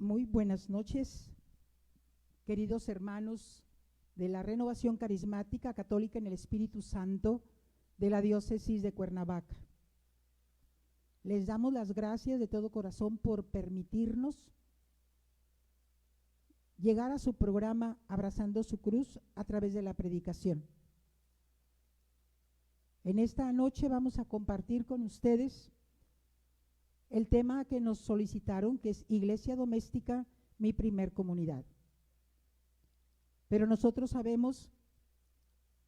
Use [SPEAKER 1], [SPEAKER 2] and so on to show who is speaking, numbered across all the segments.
[SPEAKER 1] Muy buenas noches, queridos hermanos de la Renovación Carismática Católica en el Espíritu Santo de la Diócesis de Cuernavaca. Les damos las gracias de todo corazón por permitirnos llegar a su programa Abrazando su Cruz a través de la predicación. En esta noche vamos a compartir con ustedes el tema que nos solicitaron, que es Iglesia Doméstica, mi primer comunidad. Pero nosotros sabemos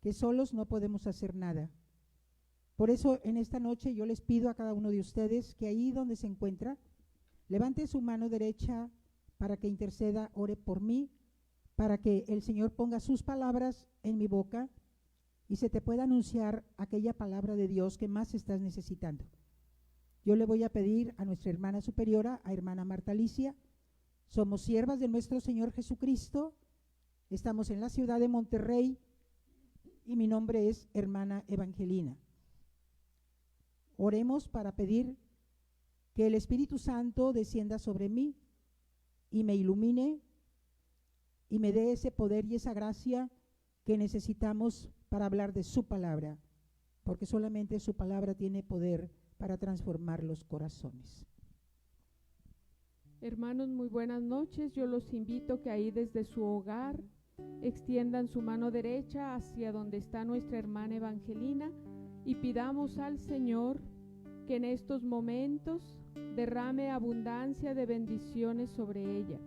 [SPEAKER 1] que solos no podemos hacer nada. Por eso en esta noche yo les pido a cada uno de ustedes que ahí donde se encuentra, levante su mano derecha para que interceda, ore por mí, para que el Señor ponga sus palabras en mi boca y se te pueda anunciar aquella palabra de Dios que más estás necesitando. Yo le voy a pedir a nuestra hermana superiora, a hermana Marta Alicia. Somos siervas de nuestro Señor Jesucristo, estamos en la ciudad de Monterrey y mi nombre es hermana Evangelina. Oremos para pedir que el Espíritu Santo descienda sobre mí y me ilumine y me dé ese poder y esa gracia que necesitamos para hablar de su palabra, porque solamente su palabra tiene poder para transformar los corazones.
[SPEAKER 2] Hermanos, muy buenas noches. Yo los invito que ahí desde su hogar extiendan su mano derecha hacia donde está nuestra hermana Evangelina y pidamos al Señor que en estos momentos derrame abundancia de bendiciones sobre ella.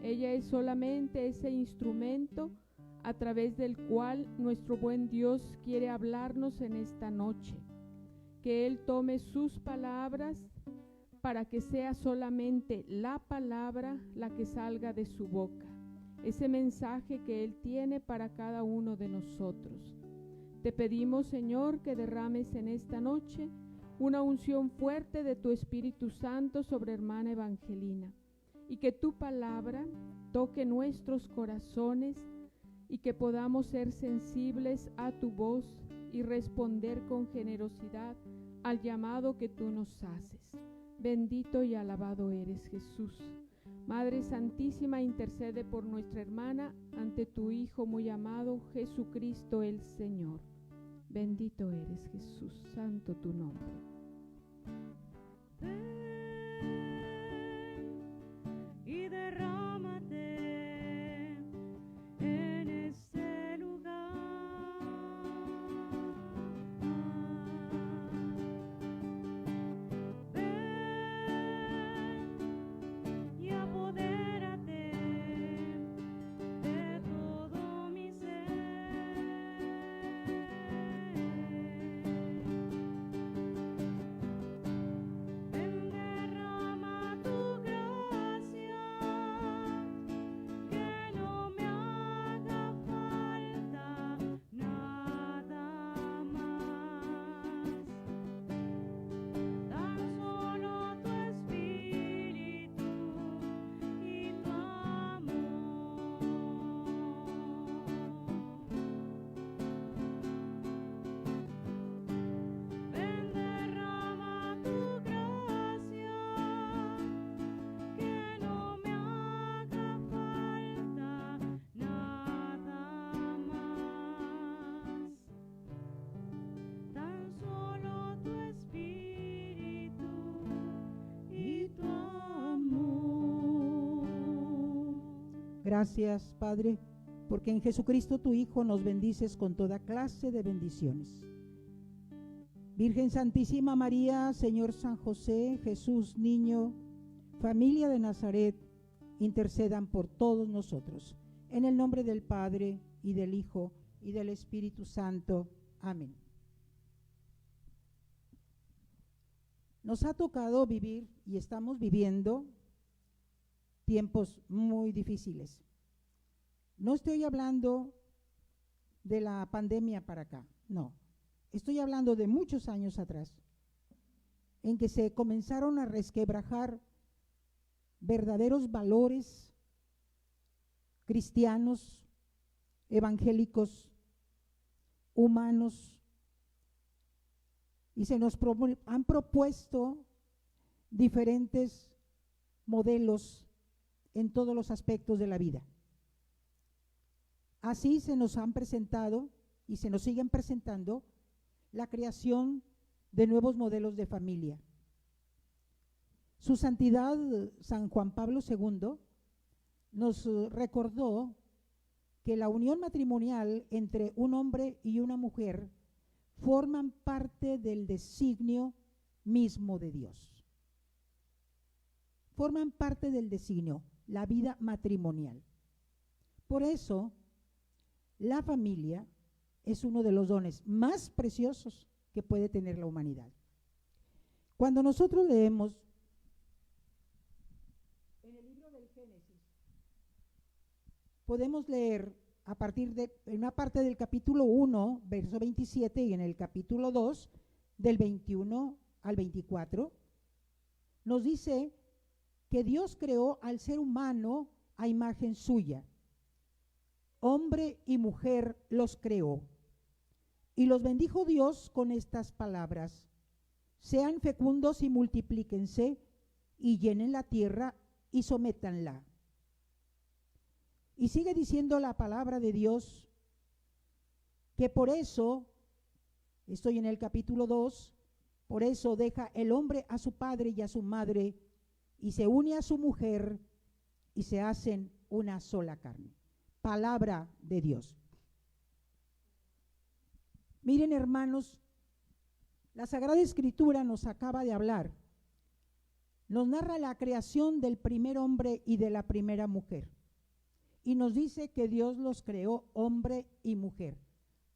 [SPEAKER 2] Ella es solamente ese instrumento a través del cual nuestro buen Dios quiere hablarnos en esta noche. Que Él tome sus palabras para que sea solamente la palabra la que salga de su boca, ese mensaje que Él tiene para cada uno de nosotros. Te pedimos, Señor, que derrames en esta noche una unción fuerte de tu Espíritu Santo sobre hermana Evangelina, y que tu palabra toque nuestros corazones y que podamos ser sensibles a tu voz y responder con generosidad al llamado que tú nos haces. Bendito y alabado eres, Jesús. Madre Santísima, intercede por nuestra hermana ante tu Hijo muy amado, Jesucristo el Señor. Bendito eres, Jesús, santo tu nombre.
[SPEAKER 3] Y derrámate en este lugar. Ven y apodérate de todo mi ser. Ven, derrama tu gracia, que no me haga falta nada más. Tan solo tu espíritu y tu amor. Ven, derrama tu gracia, que no me haga falta nada más. Tan solo tu espíritu y tu amor.
[SPEAKER 1] Gracias, Padre, porque en Jesucristo tu Hijo nos bendices con toda clase de bendiciones. Virgen Santísima María, Señor San José, Jesús Niño, familia de Nazaret, intercedan por todos nosotros. En el nombre del Padre, y del Hijo, y del Espíritu Santo. Amén. Nos ha tocado vivir y estamos viviendo tiempos muy difíciles. No estoy hablando de la pandemia para acá, no. Estoy hablando de muchos años atrás, en que se comenzaron a resquebrajar verdaderos valores cristianos, evangélicos, humanos, y se nos han propuesto diferentes modelos en todos los aspectos de la vida. Así se nos han presentado y se nos siguen presentando la creación de nuevos modelos de familia. Su Santidad San Juan Pablo II nos recordó que la unión matrimonial entre un hombre y una mujer forman parte del designio mismo de Dios. Forman parte del designio, la vida matrimonial. Por eso, la familia es uno de los dones más preciosos que puede tener la humanidad. Cuando nosotros leemos en el libro del Génesis, podemos leer a partir de en una parte del capítulo 1, verso 27, y en el capítulo 2, del 21 al 24, nos dice que Dios creó al ser humano a imagen suya. Hombre y mujer los creó. Y los bendijo Dios con estas palabras: sean fecundos y multiplíquense, y llenen la tierra y sométanla. Y sigue diciendo la palabra de Dios que por eso, estoy en el capítulo 2, por eso deja el hombre a su padre y a su madre, y se une a su mujer, y se hacen una sola carne. Palabra de Dios. Miren, hermanos, la Sagrada Escritura nos acaba de hablar, nos narra la creación del primer hombre y de la primera mujer, y nos dice que Dios los creó hombre y mujer,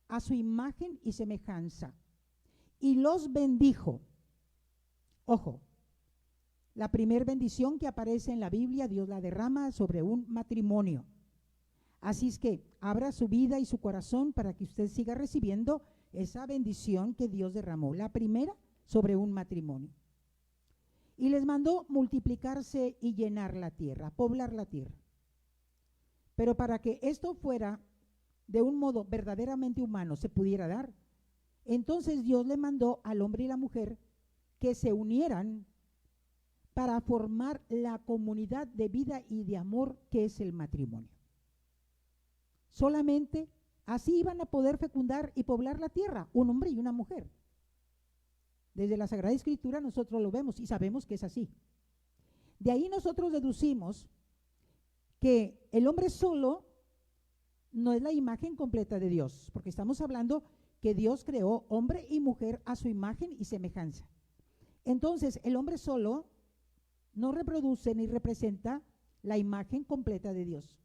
[SPEAKER 1] a su imagen y semejanza, y los bendijo. Ojo, la primera bendición que aparece en la Biblia, Dios la derrama sobre un matrimonio. Así es que abra su vida y su corazón para que usted siga recibiendo esa bendición que Dios derramó. La primera sobre un matrimonio. Y les mandó multiplicarse y llenar la tierra, poblar la tierra. Pero para que esto fuera de un modo verdaderamente humano, se pudiera dar, entonces Dios le mandó al hombre y la mujer que se unieran para formar la comunidad de vida y de amor que es el matrimonio. Solamente así iban a poder fecundar y poblar la tierra, un hombre y una mujer. Desde la Sagrada Escritura nosotros lo vemos y sabemos que es así. De ahí nosotros deducimos que el hombre solo no es la imagen completa de Dios, porque estamos hablando que Dios creó hombre y mujer a su imagen y semejanza. Entonces, el hombre solo no reproduce ni representa la imagen completa de Dios.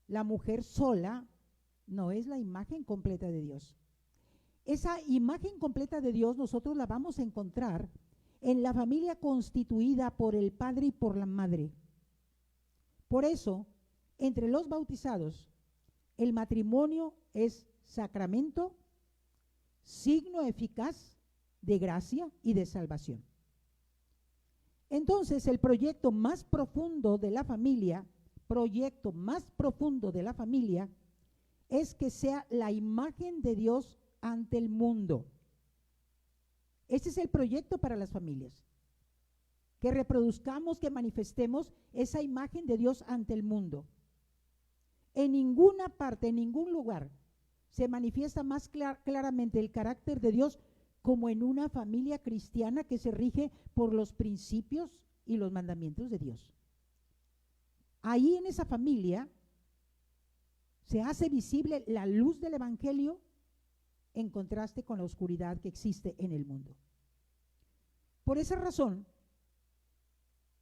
[SPEAKER 1] La mujer sola no es la imagen completa de Dios. Esa imagen completa de Dios nosotros la vamos a encontrar en la familia constituida por el padre y por la madre. Por eso, entre los bautizados, el matrimonio es sacramento, signo eficaz de gracia y de salvación. Entonces, el proyecto más profundo de la familia, es que sea la imagen de Dios ante el mundo. Ese es el proyecto para las familias. Que reproduzcamos, que manifestemos esa imagen de Dios ante el mundo. En ninguna parte, en ningún lugar, se manifiesta más claramente el carácter de Dios como en una familia cristiana que se rige por los principios y los mandamientos de Dios. Ahí en esa familia se hace visible la luz del Evangelio en contraste con la oscuridad que existe en el mundo. Por esa razón,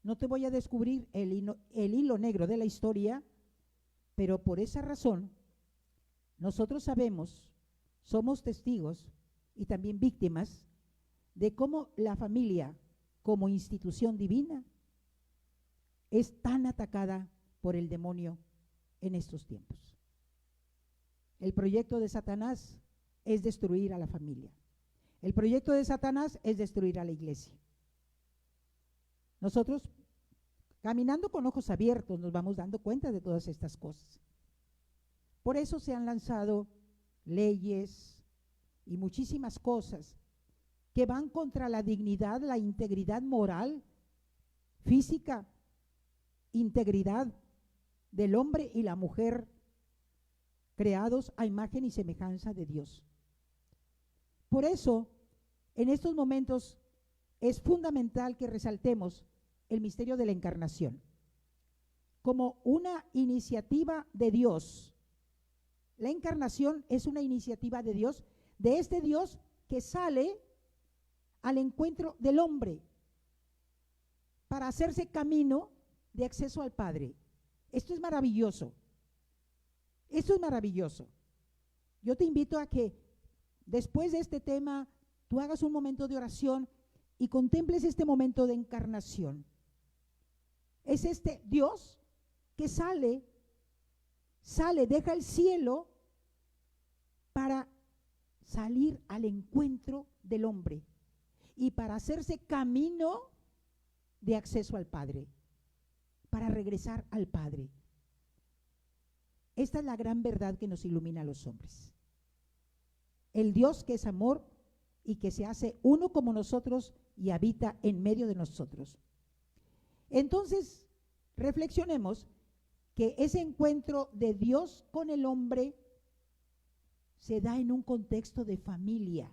[SPEAKER 1] no te voy a descubrir el hilo negro de la historia, pero por esa razón, nosotros sabemos, somos testigos y también víctimas de cómo la familia, como institución divina, es tan atacada por el demonio en estos tiempos. El proyecto de Satanás es destruir a la familia. El proyecto de Satanás es destruir a la iglesia. Nosotros, caminando con ojos abiertos, nos vamos dando cuenta de todas estas cosas. Por eso se han lanzado leyes y muchísimas cosas que van contra la dignidad, la integridad moral, física integridad del hombre y la mujer creados a imagen y semejanza de Dios. Por eso, en estos momentos es fundamental que resaltemos el misterio de la encarnación como una iniciativa de Dios. La encarnación es una iniciativa de Dios, de este Dios que sale al encuentro del hombre para hacerse camino de acceso al Padre. Esto es maravilloso. Esto es maravilloso. Yo te invito a que después de este tema tú hagas un momento de oración y contemples este momento de encarnación. Es este Dios que sale, deja el cielo para salir al encuentro del hombre y para hacerse camino de acceso al Padre, para regresar al Padre. Esta es la gran verdad que nos ilumina a los hombres. El Dios que es amor y que se hace uno como nosotros y habita en medio de nosotros. Entonces, reflexionemos que ese encuentro de Dios con el hombre se da en un contexto de familia.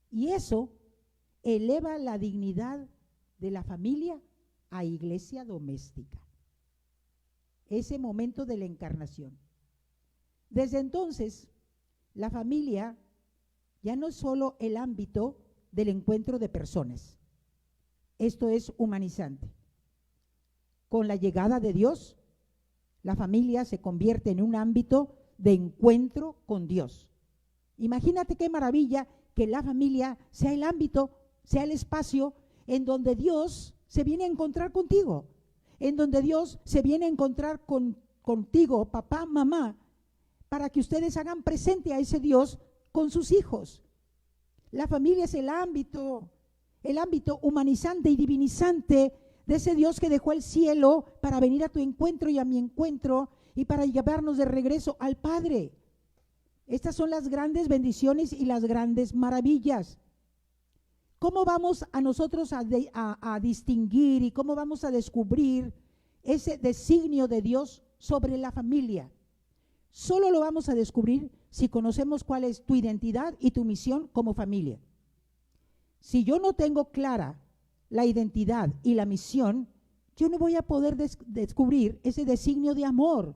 [SPEAKER 1] Y eso eleva la dignidad de la familia a iglesia doméstica. Ese momento de la encarnación. Desde entonces, la familia ya no es solo el ámbito del encuentro de personas. Esto es humanizante. Con la llegada de Dios, la familia se convierte en un ámbito de encuentro con Dios. Imagínate qué maravilla que la familia sea el ámbito, sea el espacio en donde Dios se viene a encontrar contigo, en donde Dios se viene a encontrar contigo, papá, mamá, para que ustedes hagan presente a ese Dios con sus hijos. La familia es el ámbito humanizante y divinizante de ese Dios que dejó el cielo para venir a tu encuentro y a mi encuentro y para llevarnos de regreso al Padre. Estas son las grandes bendiciones y las grandes maravillas. ¿Cómo vamos a nosotros a distinguir y cómo vamos a descubrir ese designio de Dios sobre la familia? Solo lo vamos a descubrir si conocemos cuál es tu identidad y tu misión como familia. Si yo no tengo clara la identidad y la misión, yo no voy a poder descubrir ese designio de amor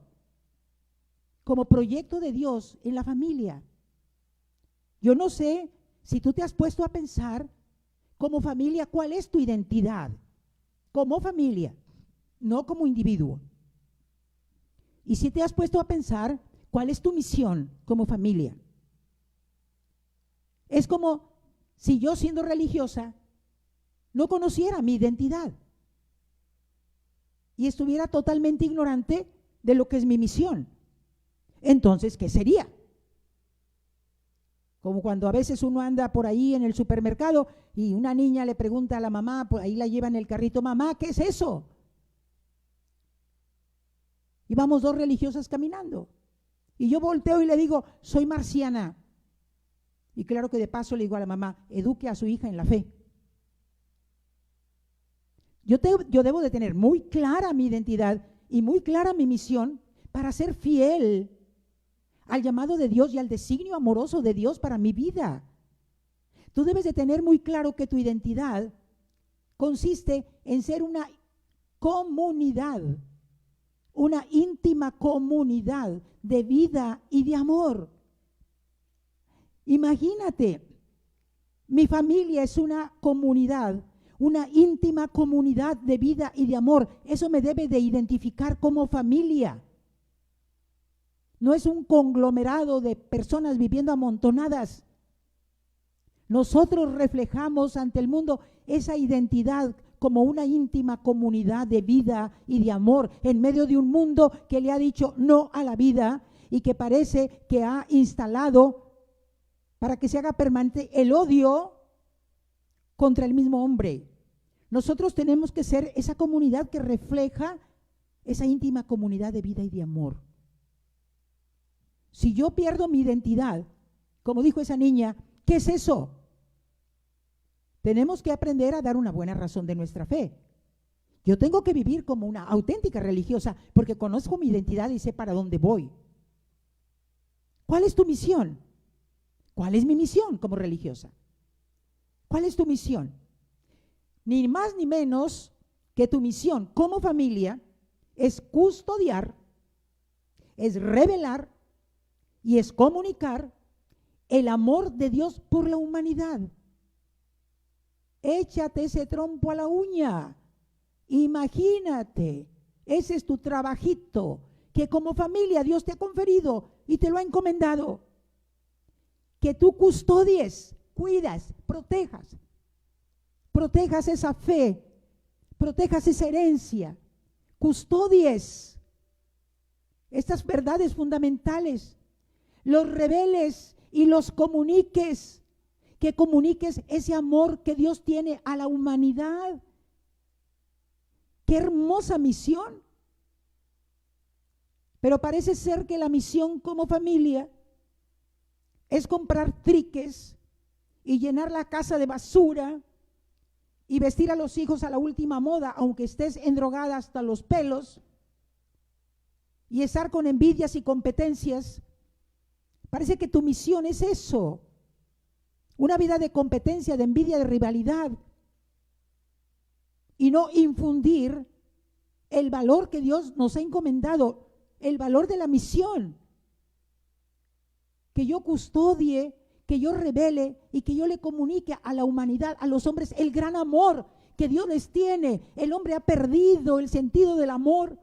[SPEAKER 1] como proyecto de Dios en la familia. Yo no sé si tú te has puesto a pensar como familia cuál es tu identidad como familia, no como individuo. Y si te has puesto a pensar cuál es tu misión como familia. Es como si yo, siendo religiosa, no conociera mi identidad y estuviera totalmente ignorante de lo que es mi misión. Entonces, ¿qué sería? Como cuando a veces uno anda por ahí en el supermercado y una niña le pregunta a la mamá, por ahí la lleva en el carrito, mamá, ¿qué es eso? Y vamos dos religiosas caminando. Y yo volteo y le digo, soy marciana. Y claro que de paso le digo a la mamá, eduque a su hija en la fe. Yo debo de tener muy clara mi identidad y muy clara mi misión para ser fiel al llamado de Dios y al designio amoroso de Dios para mi vida. Tú debes de tener muy claro que tu identidad consiste en ser una comunidad, una íntima comunidad de vida y de amor. Imagínate, mi familia es una comunidad, una íntima comunidad de vida y de amor. Eso me debe de identificar como familia. No es un conglomerado de personas viviendo amontonadas. Nosotros reflejamos ante el mundo esa identidad como una íntima comunidad de vida y de amor en medio de un mundo que le ha dicho no a la vida y que parece que ha instalado para que se haga permanente el odio contra el mismo hombre. Nosotros tenemos que ser esa comunidad que refleja esa íntima comunidad de vida y de amor. Si yo pierdo mi identidad, como dijo esa niña, ¿qué es eso? Tenemos que aprender a dar una buena razón de nuestra fe. Yo tengo que vivir como una auténtica religiosa porque conozco mi identidad y sé para dónde voy. ¿Cuál es tu misión? ¿Cuál es mi misión como religiosa? ¿Cuál es tu misión? Ni más ni menos que tu misión como familia es custodiar, es revelar y es comunicar el amor de Dios por la humanidad. Échate ese trompo a la uña. Imagínate, ese es tu trabajito que como familia Dios te ha conferido y te lo ha encomendado. Que tú custodies, cuidas, protejas esa fe, protejas esa herencia, custodies estas verdades fundamentales, los reveles y los comuniques, que comuniques ese amor que Dios tiene a la humanidad. ¡Qué hermosa misión! Pero parece ser que la misión como familia es comprar triques y llenar la casa de basura y vestir a los hijos a la última moda, aunque estés endrogada hasta los pelos, y estar con envidias y competencias. Parece que tu misión es eso, una vida de competencia, de envidia, de rivalidad, y no infundir el valor que Dios nos ha encomendado, el valor de la misión. Que yo custodie, que yo revele y que yo le comunique a la humanidad, a los hombres, el gran amor que Dios les tiene. El hombre ha perdido el sentido del amor,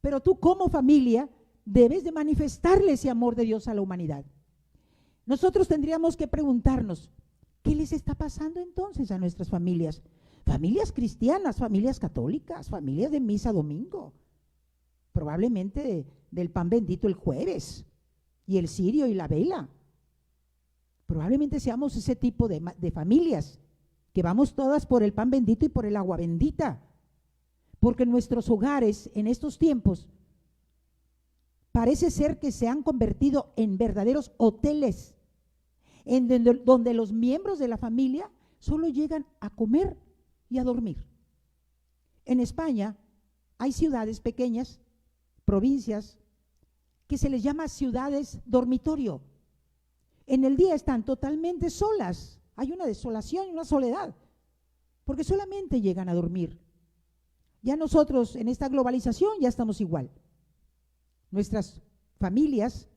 [SPEAKER 1] pero tú como familia debes de manifestarle ese amor de Dios a la humanidad. Nosotros tendríamos que preguntarnos, ¿qué les está pasando entonces a nuestras familias? Familias cristianas, familias católicas, familias de misa domingo, probablemente del pan bendito el jueves, y el cirio y la vela. Probablemente seamos ese tipo de familias que vamos todas por el pan bendito y por el agua bendita, porque nuestros hogares en estos tiempos parece ser que se han convertido en verdaderos hoteles, en donde los miembros de la familia solo llegan a comer y a dormir. En España hay ciudades pequeñas, provincias, que se les llama ciudades dormitorio. En el día están totalmente solas, hay una desolación y una soledad, porque solamente llegan a dormir. Ya nosotros en esta globalización ya estamos igual. Nuestras familias,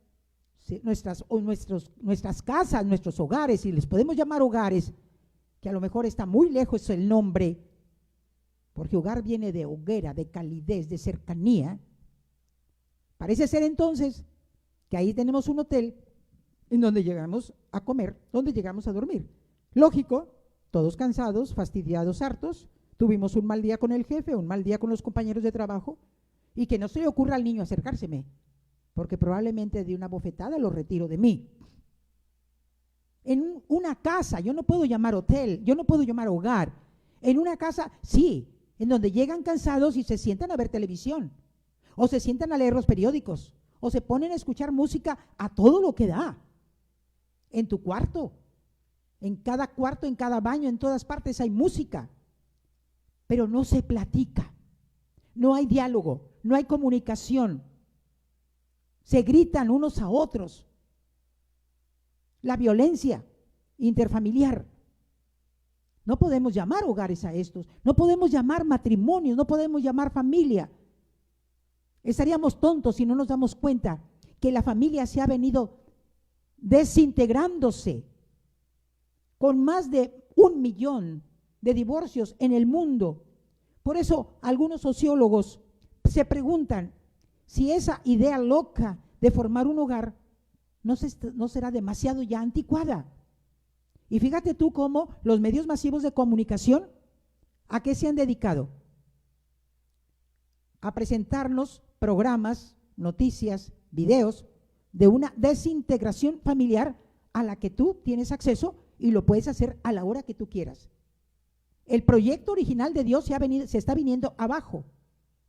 [SPEAKER 1] nuestras casas, nuestros hogares, si les podemos llamar hogares, que a lo mejor está muy lejos el nombre, porque hogar viene de hoguera, de calidez, de cercanía. Parece ser entonces que ahí tenemos un hotel en donde llegamos a comer, donde llegamos a dormir. Lógico, todos cansados, fastidiados, hartos, tuvimos un mal día con el jefe, un mal día con los compañeros de trabajo, y que no se le ocurra al niño acercárseme, porque probablemente de una bofetada lo retiro de mí. En una casa, yo no puedo llamar hotel, yo no puedo llamar hogar. En una casa, sí, en donde llegan cansados y se sientan a ver televisión, o se sientan a leer los periódicos, o se ponen a escuchar música a todo lo que da. En tu cuarto, en cada baño, en todas partes hay música, pero no se platica, no hay diálogo, no hay comunicación, se gritan unos a otros. La violencia interfamiliar. No podemos llamar hogares a estos, no podemos llamar matrimonios, no podemos llamar familia. Estaríamos tontos si no nos damos cuenta que la familia se ha venido desintegrándose, con más de 1 millón de divorcios en el mundo. Por eso algunos sociólogos se preguntan si esa idea loca de formar un hogar no será demasiado ya anticuada. Y fíjate tú cómo los medios masivos de comunicación, ¿a qué se han dedicado? A presentarnos programas, noticias, videos de una desintegración familiar a la que tú tienes acceso y lo puedes hacer a la hora que tú quieras. El proyecto original de Dios se está viniendo abajo,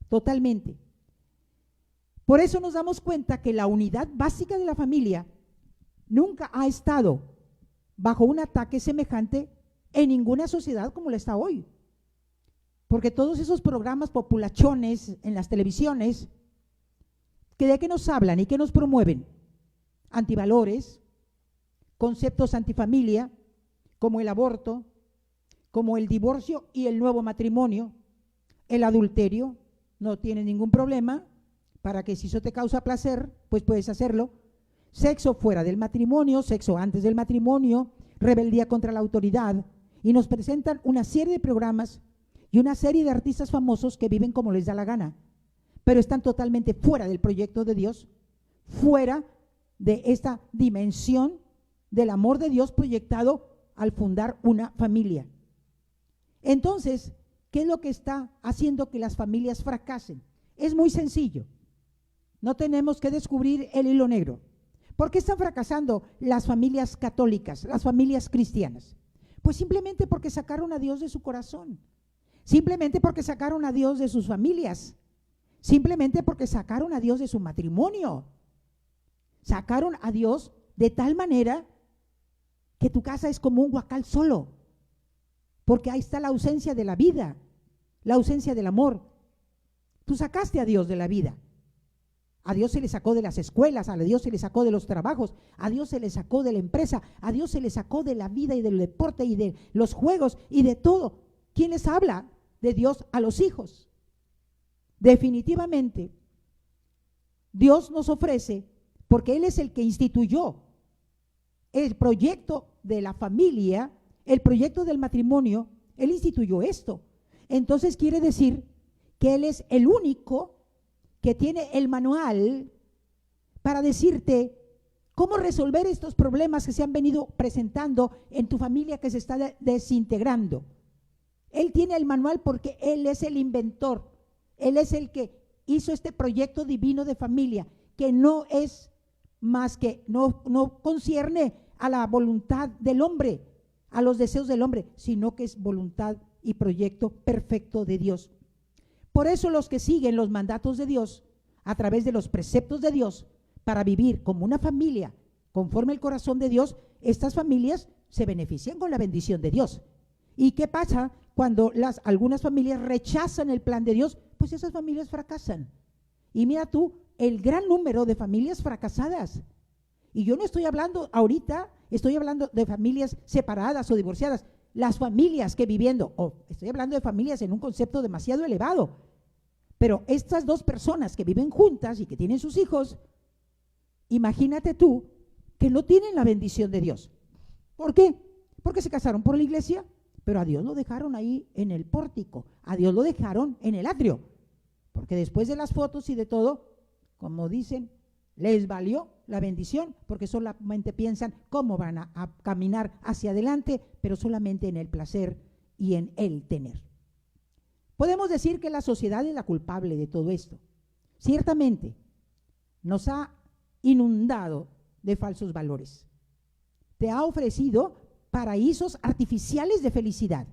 [SPEAKER 1] totalmente. Por eso nos damos cuenta que la unidad básica de la familia nunca ha estado bajo un ataque semejante en ninguna sociedad como la está hoy. Porque todos esos programas populachones en las televisiones, ¿de qué nos hablan y qué nos promueven? Antivalores, conceptos antifamilia, como el aborto, como el divorcio y el nuevo matrimonio, el adulterio. No tiene ningún problema, para que si eso te causa placer, pues puedes hacerlo. Sexo fuera del matrimonio, sexo antes del matrimonio, rebeldía contra la autoridad. Y nos presentan una serie de programas y una serie de artistas famosos que viven como les da la gana, pero están totalmente fuera del proyecto de Dios, fuera de esta dimensión del amor de Dios proyectado al fundar una familia. Entonces, ¿qué es lo que está haciendo que las familias fracasen? Es muy sencillo. No tenemos que descubrir el hilo negro. ¿Por qué están fracasando las familias católicas, las familias cristianas? Pues simplemente porque sacaron a Dios de su corazón, simplemente porque sacaron a Dios de sus familias, simplemente porque sacaron a Dios de su matrimonio. Sacaron a Dios de tal manera que tu casa es como un huacal solo, porque ahí está la ausencia de la vida, la ausencia del amor. Tú sacaste a Dios de la vida. A Dios se le sacó de las escuelas, a Dios se le sacó de los trabajos, a Dios se le sacó de la empresa, a Dios se le sacó de la vida y del deporte y de los juegos y de todo. ¿Quién les habla de Dios a los hijos? Definitivamente, Dios nos ofrece, porque Él es el que instituyó el proyecto de la familia, el proyecto del matrimonio, Él instituyó esto. Entonces quiere decir que Él es el único que tiene el manual para decirte cómo resolver estos problemas que se han venido presentando en tu familia que se está desintegrando. Él tiene el manual porque Él es el inventor, Él es el que hizo este proyecto divino de familia, que no es más que, no concierne a la voluntad del hombre, a los deseos del hombre, sino que es voluntad y proyecto perfecto de Dios. Por eso los que siguen los mandatos de Dios a través de los preceptos de Dios para vivir como una familia conforme el corazón de Dios, estas familias se benefician con la bendición de Dios. ¿Y qué pasa cuando algunas familias rechazan el plan de Dios? Pues esas familias fracasan. Y mira tú el gran número de familias fracasadas. Y yo no estoy hablando ahorita, estoy hablando de familias separadas o divorciadas. Las familias que viviendo, estoy hablando de familias en un concepto demasiado elevado, pero estas dos personas que viven juntas y que tienen sus hijos, imagínate tú que no tienen la bendición de Dios. ¿Por qué? Porque se casaron por la iglesia, pero a Dios lo dejaron ahí en el pórtico, a Dios lo dejaron en el atrio, porque después de las fotos y de todo, como dicen, les valió la bendición, porque solamente piensan cómo van a caminar hacia adelante, pero solamente en el placer y en el tener. Podemos decir que la sociedad es la culpable de todo esto. Ciertamente, nos ha inundado de falsos valores. Te ha ofrecido paraísos artificiales de felicidad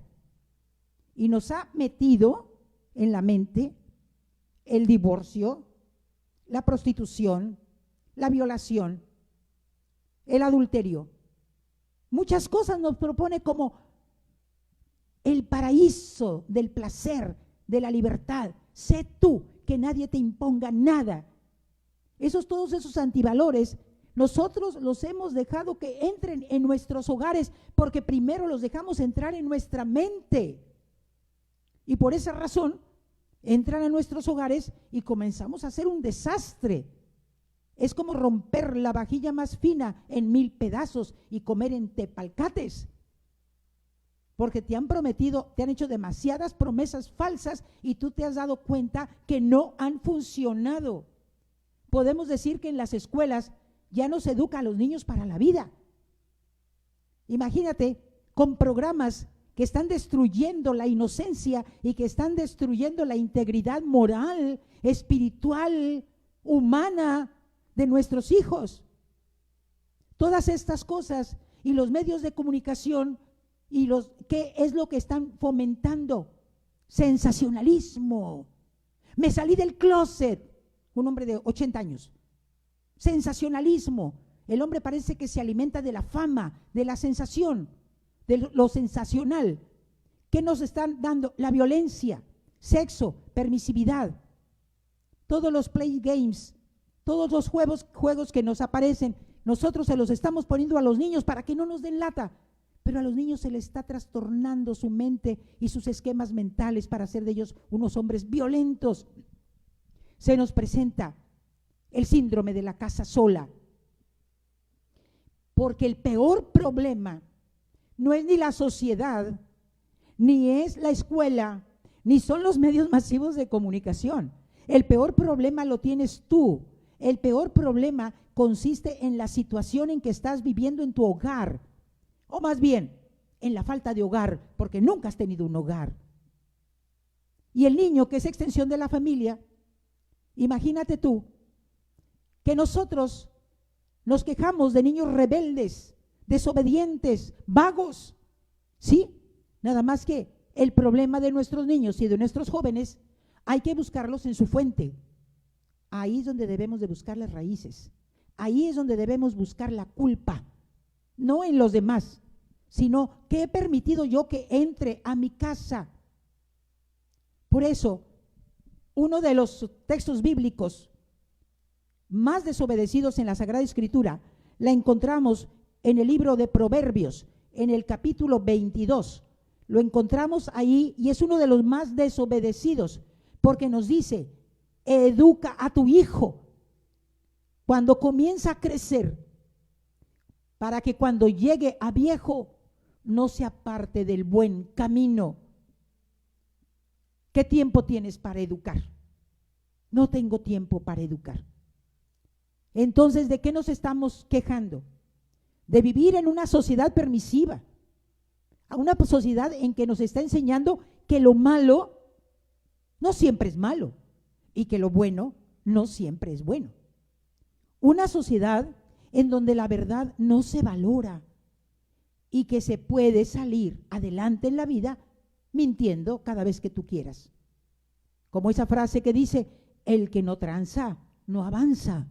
[SPEAKER 1] y nos ha metido en la mente el divorcio, la prostitución, la violación, el adulterio. Muchas cosas nos propone como el paraíso del placer, de la libertad. Sé tú, que nadie te imponga nada. Todos esos antivalores, nosotros los hemos dejado que entren en nuestros hogares porque primero los dejamos entrar en nuestra mente. Y por esa razón entran a nuestros hogares y comenzamos a hacer un desastre. Es como romper la vajilla más fina en 1000 pedazos y comer en tepalcates. Porque te han prometido, te han hecho demasiadas promesas falsas y tú te has dado cuenta que no han funcionado. Podemos decir que en las escuelas ya no se educa a los niños para la vida. Imagínate, con programas que están destruyendo la inocencia y que están destruyendo la integridad moral, espiritual, humana de nuestros hijos. Todas estas cosas y los medios de comunicación y ¿qué es lo que están fomentando? Sensacionalismo. Me salí del closet, un hombre de 80 años. Sensacionalismo. El hombre parece que se alimenta de la fama, de la sensación, de lo sensacional. ¿Qué nos están dando? La violencia. sexo, permisividad, todos los play games, todos los juegos que nos aparecen, nosotros se los estamos poniendo a los niños para que no nos den lata, pero a los niños se les está trastornando su mente y sus esquemas mentales para hacer de ellos unos hombres violentos. Se nos presenta el síndrome de la casa sola, porque el peor problema no es ni la sociedad, ni es la escuela, ni son los medios masivos de comunicación. El peor problema lo tienes tú. El peor problema consiste en la situación en que estás viviendo en tu hogar, o más bien, en la falta de hogar, porque nunca has tenido un hogar. Y el niño, que es extensión de la familia, imagínate tú, que nosotros nos quejamos de niños rebeldes, desobedientes, vagos, ¿sí? Nada más que el problema de nuestros niños y de nuestros jóvenes hay que buscarlos en su fuente. Ahí es donde debemos de buscar las raíces. Ahí es donde debemos buscar la culpa, no en los demás, sino que he permitido yo que entre a mi casa. Por eso, uno de los textos bíblicos más desobedecidos en la Sagrada Escritura la encontramos en el libro de Proverbios, en el capítulo 22. Lo encontramos ahí y es uno de los más desobedecidos, porque nos dice: educa a tu hijo cuando comienza a crecer, para que cuando llegue a viejo no se aparte del buen camino. ¿Qué tiempo tienes para educar? No tengo tiempo para educar. Entonces, ¿de qué nos estamos quejando? De vivir en una sociedad permisiva, a una sociedad en que nos está enseñando que lo malo no siempre es malo y que lo bueno no siempre es bueno. Una sociedad en donde la verdad no se valora y que se puede salir adelante en la vida mintiendo cada vez que tú quieras. Como esa frase que dice: el que no tranza, no avanza.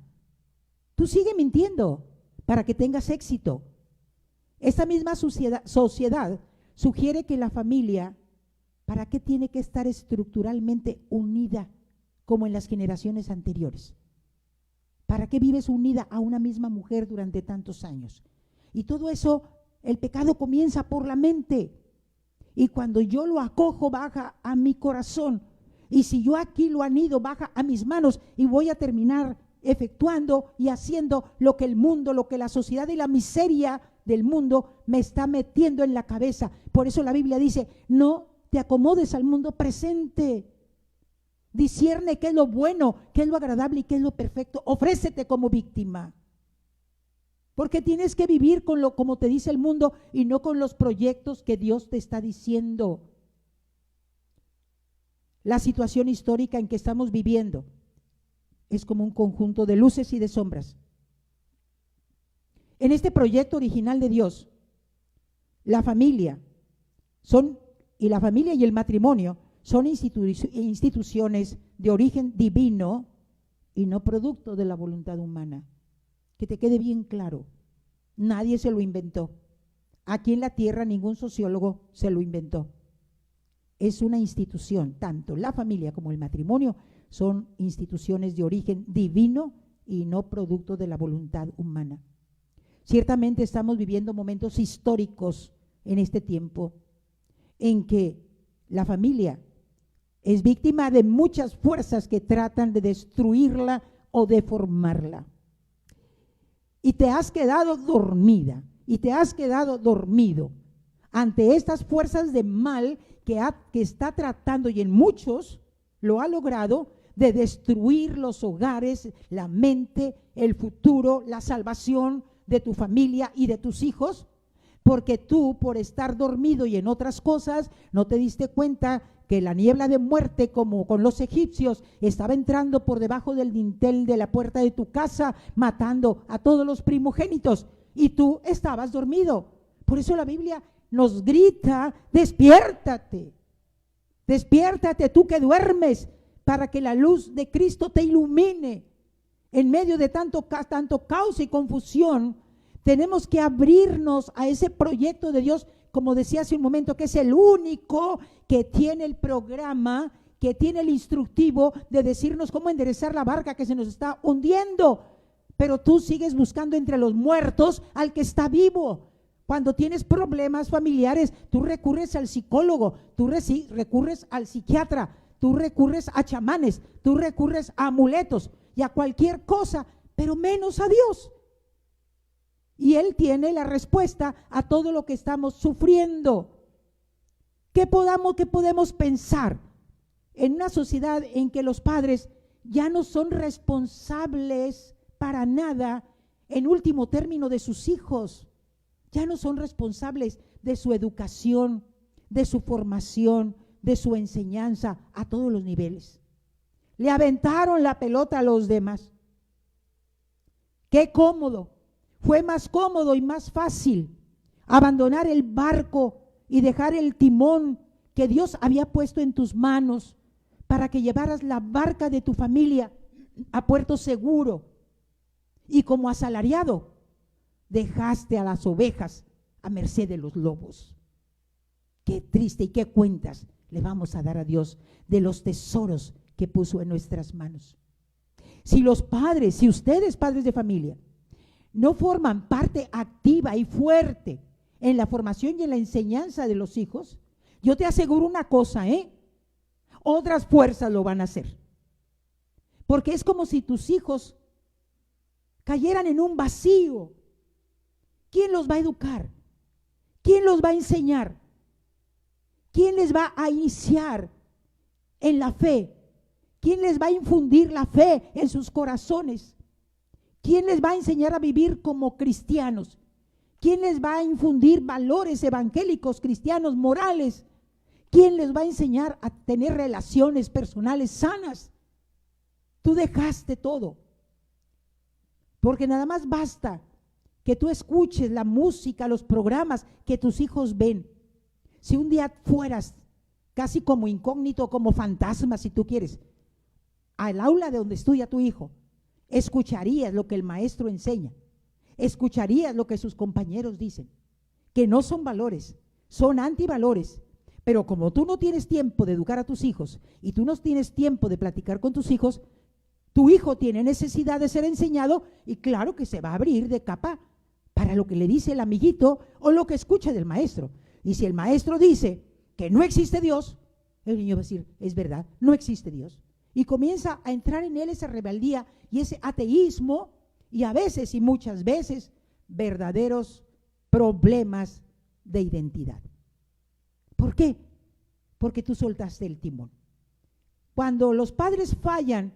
[SPEAKER 1] Tú sigue mintiendo para que tengas éxito. Esta misma sociedad sugiere que la familia, ¿para qué tiene que estar estructuralmente unida como en las generaciones anteriores? ¿Para qué vives unida a una misma mujer durante tantos años? Y todo eso, el pecado comienza por la mente. Y cuando yo lo acojo, baja a mi corazón. Y si yo aquí lo anido, baja a mis manos y voy a terminar efectuando y haciendo lo que el mundo, lo que la sociedad y la miseria del mundo me está metiendo en la cabeza. Por eso la Biblia dice: no te acomodes al mundo presente. Discierne qué es lo bueno, qué es lo agradable y qué es lo perfecto. Ofrécete como víctima. Porque tienes que vivir con lo como te dice el mundo y no con los proyectos que Dios te está diciendo. La situación histórica en que estamos viviendo es como un conjunto de luces y de sombras. En este proyecto original de Dios, la familia y el matrimonio son instituciones de origen divino y no producto de la voluntad humana. Que te quede bien claro, nadie se lo inventó. Aquí en la tierra ningún sociólogo se lo inventó. Es una institución, tanto la familia como el matrimonio son instituciones de origen divino y no producto de la voluntad humana. Ciertamente estamos viviendo momentos históricos en este tiempo en que la familia es víctima de muchas fuerzas que tratan de destruirla o deformarla. Y te has quedado dormida y te has quedado dormido ante estas fuerzas de mal que está tratando, y en muchos lo ha logrado, de destruir los hogares, la mente, el futuro, la salvación de tu familia y de tus hijos, porque tú, por estar dormido y en otras cosas, no te diste cuenta que la niebla de muerte, como con los egipcios, estaba entrando por debajo del dintel de la puerta de tu casa, matando a todos los primogénitos, y tú estabas dormido. Por eso la Biblia nos grita: despiértate, despiértate tú que duermes, para que la luz de Cristo te ilumine. En medio de tanto caos y confusión, tenemos que abrirnos a ese proyecto de Dios, como decía hace un momento, que es el único que tiene el programa que tiene el instructivo de decirnos cómo enderezar la barca que se nos está hundiendo, pero tú sigues buscando entre los muertos al que está vivo. Cuando tienes problemas familiares, tú recurres al psicólogo, tú recurres al psiquiatra, tú recurres a chamanes, tú recurres a amuletos y a cualquier cosa, pero menos a Dios. Y Él tiene la respuesta a todo lo que estamos sufriendo. ¿Qué podemos pensar en una sociedad en que los padres ya no son responsables para nada, en último término, de sus hijos? Ya no son responsables de su educación, de su formación, de su enseñanza a todos los niveles. Le aventaron la pelota a los demás. Qué cómodo. Fue más cómodo y más fácil abandonar el barco y dejar el timón que Dios había puesto en tus manos para que llevaras la barca de tu familia a puerto seguro. Y como asalariado, dejaste a las ovejas a merced de los lobos. Qué triste y qué cuentas le vamos a dar a Dios de los tesoros que puso en nuestras manos. Si los padres, si ustedes padres de familia, no forman parte activa y fuerte en la formación y en la enseñanza de los hijos, yo te aseguro una cosa, otras fuerzas lo van a hacer. Porque es como si tus hijos cayeran en un vacío. ¿Quién los va a educar? ¿Quién los va a enseñar? ¿Quién les va a iniciar en la fe? ¿Quién les va a infundir la fe en sus corazones? ¿Quién les va a enseñar a vivir como cristianos? ¿Quién les va a infundir valores evangélicos, cristianos, morales? ¿Quién les va a enseñar a tener relaciones personales sanas? Tú dejaste todo. Porque nada más basta que tú escuches la música, los programas que tus hijos ven. Si un día fueras casi como incógnito, como fantasma, si tú quieres, al aula de donde estudia tu hijo, escucharías lo que el maestro enseña, escucharías lo que sus compañeros dicen, que no son valores, son antivalores. Pero como tú no tienes tiempo de educar a tus hijos y tú no tienes tiempo de platicar con tus hijos, tu hijo tiene necesidad de ser enseñado y claro que se va a abrir de capa para lo que le dice el amiguito o lo que escucha del maestro. Y si el maestro dice que no existe Dios, el niño va a decir, es verdad, no existe Dios. Y comienza a entrar en él esa rebeldía y ese ateísmo y a veces y muchas veces verdaderos problemas de identidad. ¿Por qué? Porque tú soltaste el timón. Cuando los padres fallan,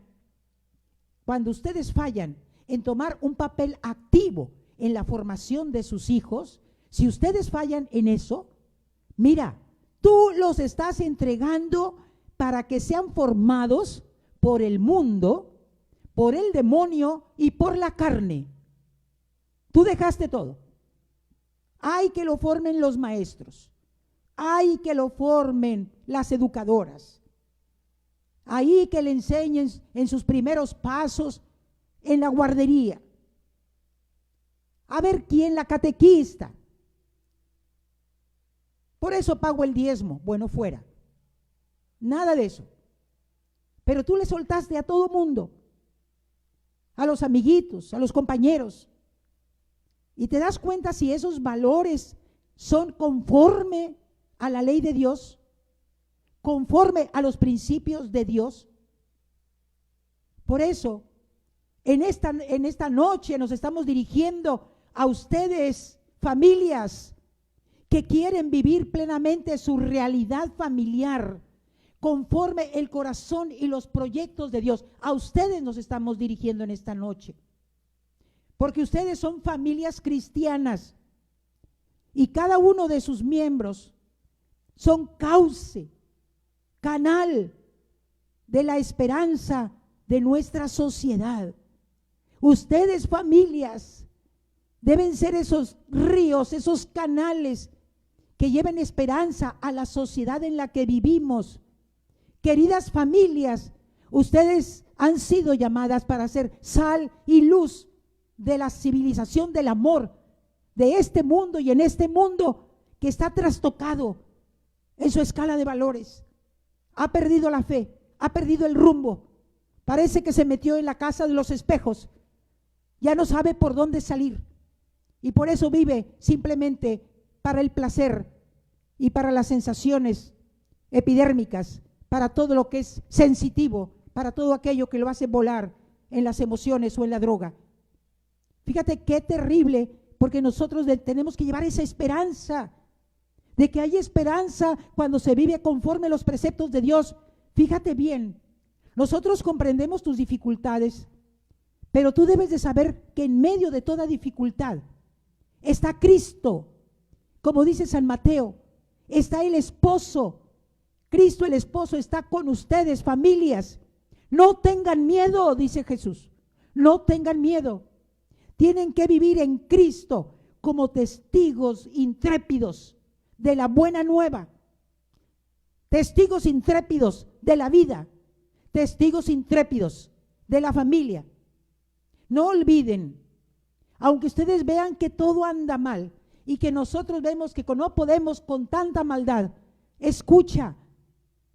[SPEAKER 1] cuando ustedes fallan en tomar un papel activo en la formación de sus hijos, si ustedes fallan en eso, mira, tú los estás entregando para que sean formados por el mundo, por el demonio y por la carne. Tú dejaste todo. Hay que lo formen los maestros, hay que lo formen las educadoras, hay que le enseñen en sus primeros pasos en la guardería. A ver quién, la catequista. Por eso pago el diezmo. Bueno, fuera. Nada de eso. Pero tú le soltaste a todo mundo, a los amiguitos, a los compañeros. Y te das cuenta si esos valores son conforme a la ley de Dios, conforme a los principios de Dios. Por eso, en esta noche nos estamos dirigiendo a ustedes, familias que quieren vivir plenamente su realidad familiar, conforme el corazón y los proyectos de Dios. A ustedes nos estamos dirigiendo en esta noche, porque ustedes son familias cristianas y cada uno de sus miembros son cauce, canal de la esperanza de nuestra sociedad. Ustedes, familias, deben ser esos ríos, esos canales que lleven esperanza a la sociedad en la que vivimos. Queridas familias, ustedes han sido llamadas para ser sal y luz de la civilización del amor de este mundo y en este mundo que está trastocado en su escala de valores. ha perdido la fe, ha perdido el rumbo. Parece que se metió en la casa de los espejos. Ya no sabe por dónde salir. Y por eso vive simplemente para el placer y para las sensaciones epidérmicas, para todo lo que es sensitivo, para todo aquello que lo hace volar en las emociones o en la droga. Fíjate qué terrible, porque nosotros tenemos que llevar esa esperanza, de que hay esperanza cuando se vive conforme a los preceptos de Dios. Fíjate bien, nosotros comprendemos tus dificultades, pero tú debes de saber que en medio de toda dificultad está Cristo. Como dice San Mateo, está el esposo. Cristo el esposo está con ustedes, familias. No tengan miedo, dice Jesús. No tengan miedo. Tienen que vivir en Cristo como testigos intrépidos de la buena nueva. Testigos intrépidos de la vida. Testigos intrépidos de la familia. No olviden, aunque ustedes vean que todo anda mal y que nosotros vemos que no podemos con tanta maldad, escucha,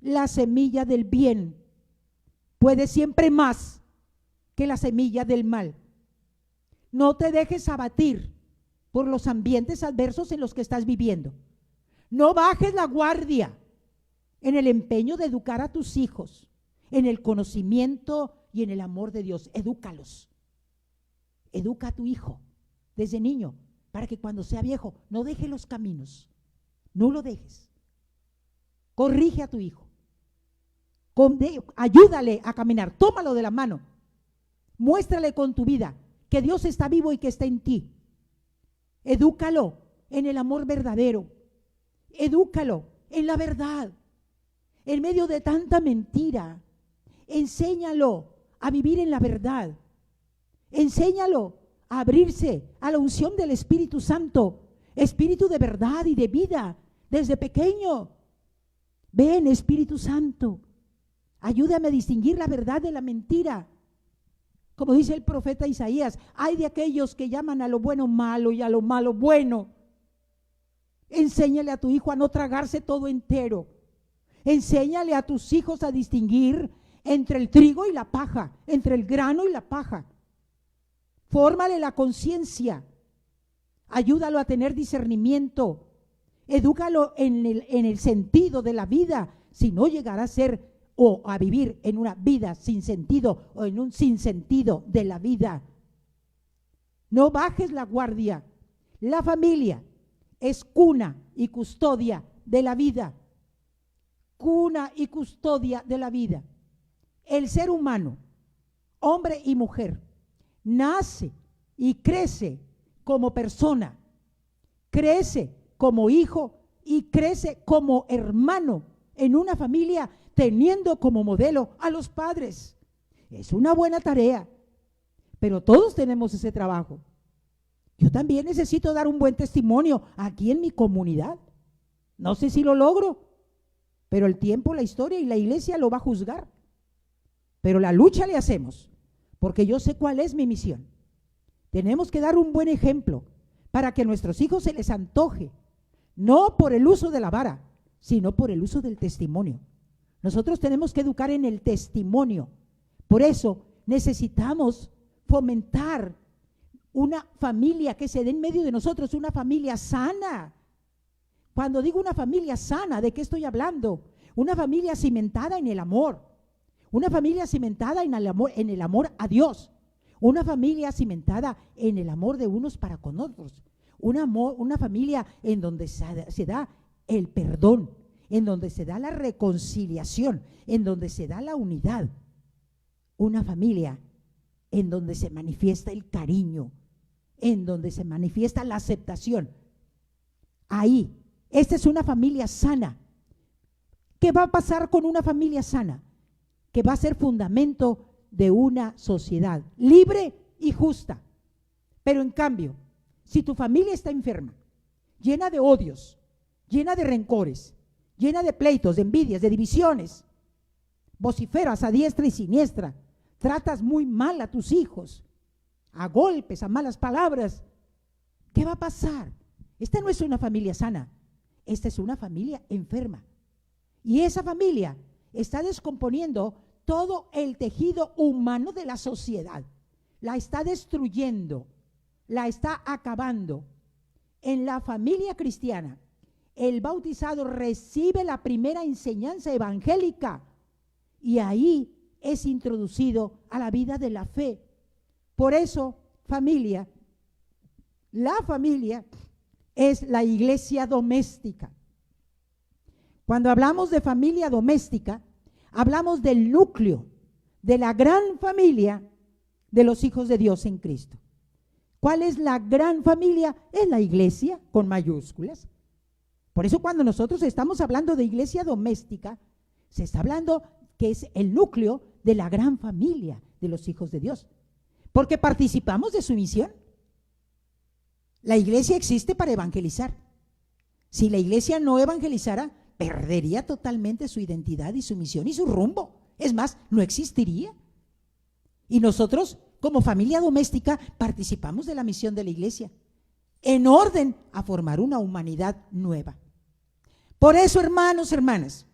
[SPEAKER 1] la semilla del bien puede siempre más que la semilla del mal. No te dejes abatir por los ambientes adversos en los que estás viviendo. No bajes la guardia en el empeño de educar a tus hijos, en el conocimiento y en el amor de Dios. Edúcalos. Educa a tu hijo desde niño para que cuando sea viejo no deje los caminos. No lo dejes. Corrige a tu hijo. Ayúdale a caminar. Tómalo de la mano. Muéstrale con tu vida que Dios está vivo y que está en ti. Edúcalo en el amor verdadero. Edúcalo en la verdad. En medio de tanta mentira, enséñalo a vivir en la verdad. Enséñalo a abrirse a la unción del Espíritu Santo, Espíritu de verdad y de vida, desde pequeño. Ven, Espíritu Santo, ayúdame a distinguir la verdad de la mentira. Como dice el profeta Isaías, hay de aquellos que llaman a lo bueno malo y a lo malo bueno. Enséñale a tu hijo a no tragarse todo entero. Enséñale a tus hijos a distinguir entre el trigo y la paja, entre el grano y la paja. Fórmale la conciencia, ayúdalo a tener discernimiento, edúcalo en el sentido de la vida, si no llegará a ser o a vivir en una vida sin sentido o en un sinsentido de la vida. No bajes la guardia. La familia es cuna y custodia de la vida. Cuna y custodia de la vida. El ser humano, hombre y mujer, nace y crece como persona, crece como hijo y crece como hermano en una familia, teniendo como modelo a los padres. Es una buena tarea, pero todos tenemos ese trabajo. Yo también necesito dar un buen testimonio aquí en mi comunidad. No sé si lo logro, pero el tiempo, la historia y la iglesia lo va a juzgar. Pero la lucha le hacemos, porque yo sé cuál es mi misión. Tenemos que dar un buen ejemplo para que a nuestros hijos se les antoje, no por el uso de la vara, sino por el uso del testimonio. Nosotros tenemos que educar en el testimonio. Por eso necesitamos fomentar una familia que se dé en medio de nosotros, una familia sana. Cuando digo una familia sana, ¿de qué estoy hablando? Una familia cimentada en el amor, una familia cimentada en el amor a Dios, una familia cimentada en el amor de unos para con otros, una familia en donde se da el perdón, en donde se da la reconciliación, en donde se da la unidad, una familia en donde se manifiesta el cariño, en donde se manifiesta la aceptación. Ahí, esta es una familia sana. ¿Qué va a pasar con una familia sana? Que va a ser fundamento de una sociedad libre y justa. Pero en cambio, si tu familia está enferma, llena de odios, llena de rencores, llena de pleitos, de envidias, de divisiones, vociferas a diestra y siniestra, tratas muy mal a tus hijos, a golpes, a malas palabras, ¿qué va a pasar? Esta no es una familia sana, esta es una familia enferma. Y esa familia está descomponiendo todo el tejido humano de la sociedad. La está destruyendo, la está acabando. En la familia cristiana, el bautizado recibe la primera enseñanza evangélica y ahí es introducido a la vida de la fe. Por eso, familia, la familia es la iglesia doméstica. Cuando hablamos de familia doméstica, hablamos del núcleo, de la gran familia de los hijos de Dios en Cristo. ¿Cuál es la gran familia? Es la iglesia con mayúsculas. Por eso cuando nosotros estamos hablando de iglesia doméstica, se está hablando que es el núcleo de la gran familia de los hijos de Dios. Porque participamos de su misión. La iglesia existe para evangelizar. Si la iglesia no evangelizara, perdería totalmente su identidad y su misión y su rumbo. Es más, no existiría. Y nosotros, como familia doméstica, participamos de la misión de la iglesia, en orden a formar una humanidad nueva. Por eso, hermanos, hermanas,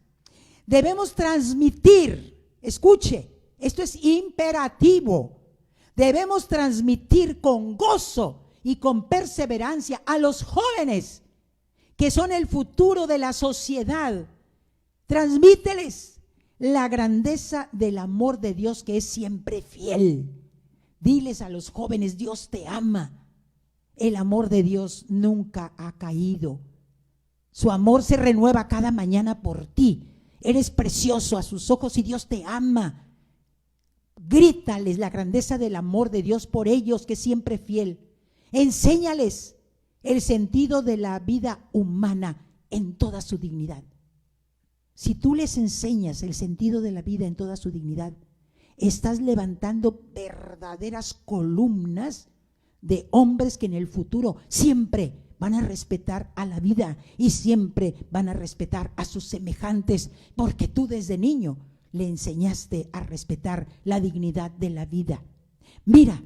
[SPEAKER 1] debemos transmitir, escuche, esto es imperativo, debemos transmitir con gozo y con perseverancia a los jóvenes, que son el futuro de la sociedad. Transmíteles la grandeza del amor de Dios, que es siempre fiel. Diles a los jóvenes: Dios te ama. El amor de Dios nunca ha caído. Su amor se renueva cada mañana por ti. Eres precioso a sus ojos y Dios te ama. Grítales la grandeza del amor de Dios por ellos, que es siempre fiel. Enséñales el sentido de la vida humana en toda su dignidad. Si tú les enseñas el sentido de la vida en toda su dignidad, estás levantando verdaderas columnas de hombres que en el futuro siempre van a respetar a la vida y siempre van a respetar a sus semejantes, porque tú desde niño le enseñaste a respetar la dignidad de la vida. Mira,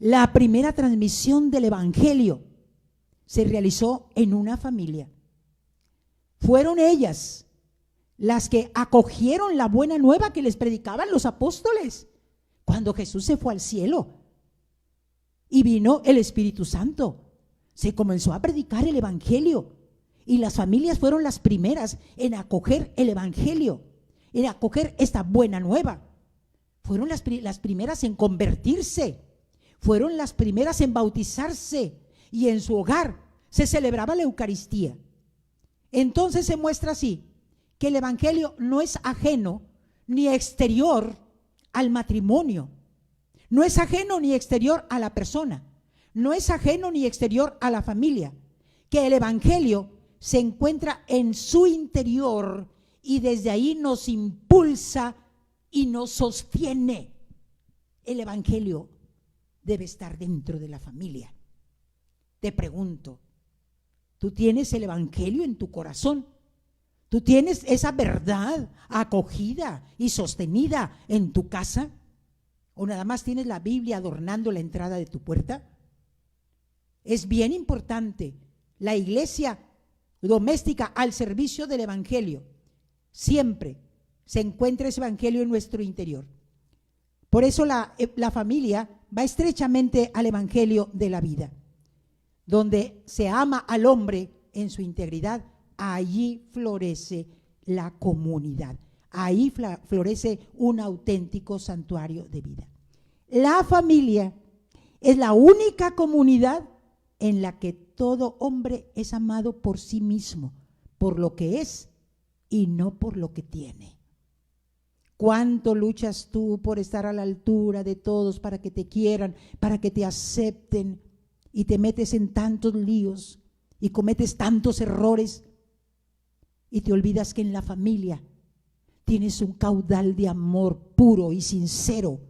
[SPEAKER 1] la primera transmisión del evangelio se realizó en una familia. Fueron ellas las que acogieron la buena nueva que les predicaban los apóstoles cuando Jesús se fue al cielo y vino el Espíritu Santo. Se comenzó a predicar el evangelio y las familias fueron las primeras en acoger el evangelio, en acoger esta buena nueva. Fueron las primeras en convertirse, fueron las primeras en bautizarse, y en su hogar se celebraba la Eucaristía. Entonces se muestra así que el evangelio no es ajeno ni exterior al matrimonio, no es ajeno ni exterior a la persona, no es ajeno ni exterior a la familia, que el evangelio se encuentra en su interior y desde ahí nos impulsa y nos sostiene. El evangelio debe estar dentro de la familia. Te pregunto, ¿tú tienes el evangelio en tu corazón? ¿Tú tienes esa verdad acogida y sostenida en tu casa? ¿O nada más tienes la Biblia adornando la entrada de tu puerta? Es bien importante la iglesia doméstica al servicio del evangelio. Siempre se encuentra ese evangelio en nuestro interior. Por eso la familia va estrechamente al evangelio de la vida. Donde se ama al hombre en su integridad, allí florece la comunidad. Ahí florece un auténtico santuario de vida. La familia es la única comunidad en la que todo hombre es amado por sí mismo, por lo que es y no por lo que tiene. ¿Cuánto luchas tú por estar a la altura de todos, para que te quieran, para que te acepten? Y te metes en tantos líos y cometes tantos errores y te olvidas que en la familia tienes un caudal de amor puro y sincero,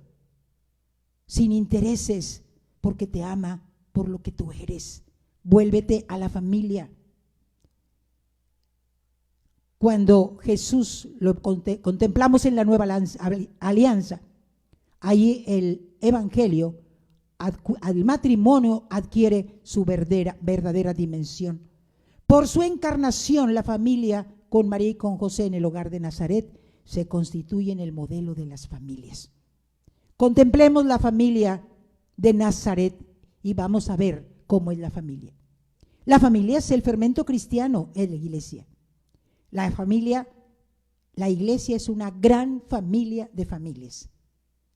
[SPEAKER 1] sin intereses, porque te ama por lo que tú eres. Vuélvete a la familia. Cuando Jesús lo contemplamos en la nueva alianza, ahí el evangelio al matrimonio adquiere su verdadera dimensión. Por su encarnación, la familia con María y con José en el hogar de Nazaret, se constituye en el modelo de las familias. Contemplemos la familia de Nazaret y vamos a ver cómo es la familia. La familia es el fermento cristiano en la iglesia. La iglesia es una gran familia de familias.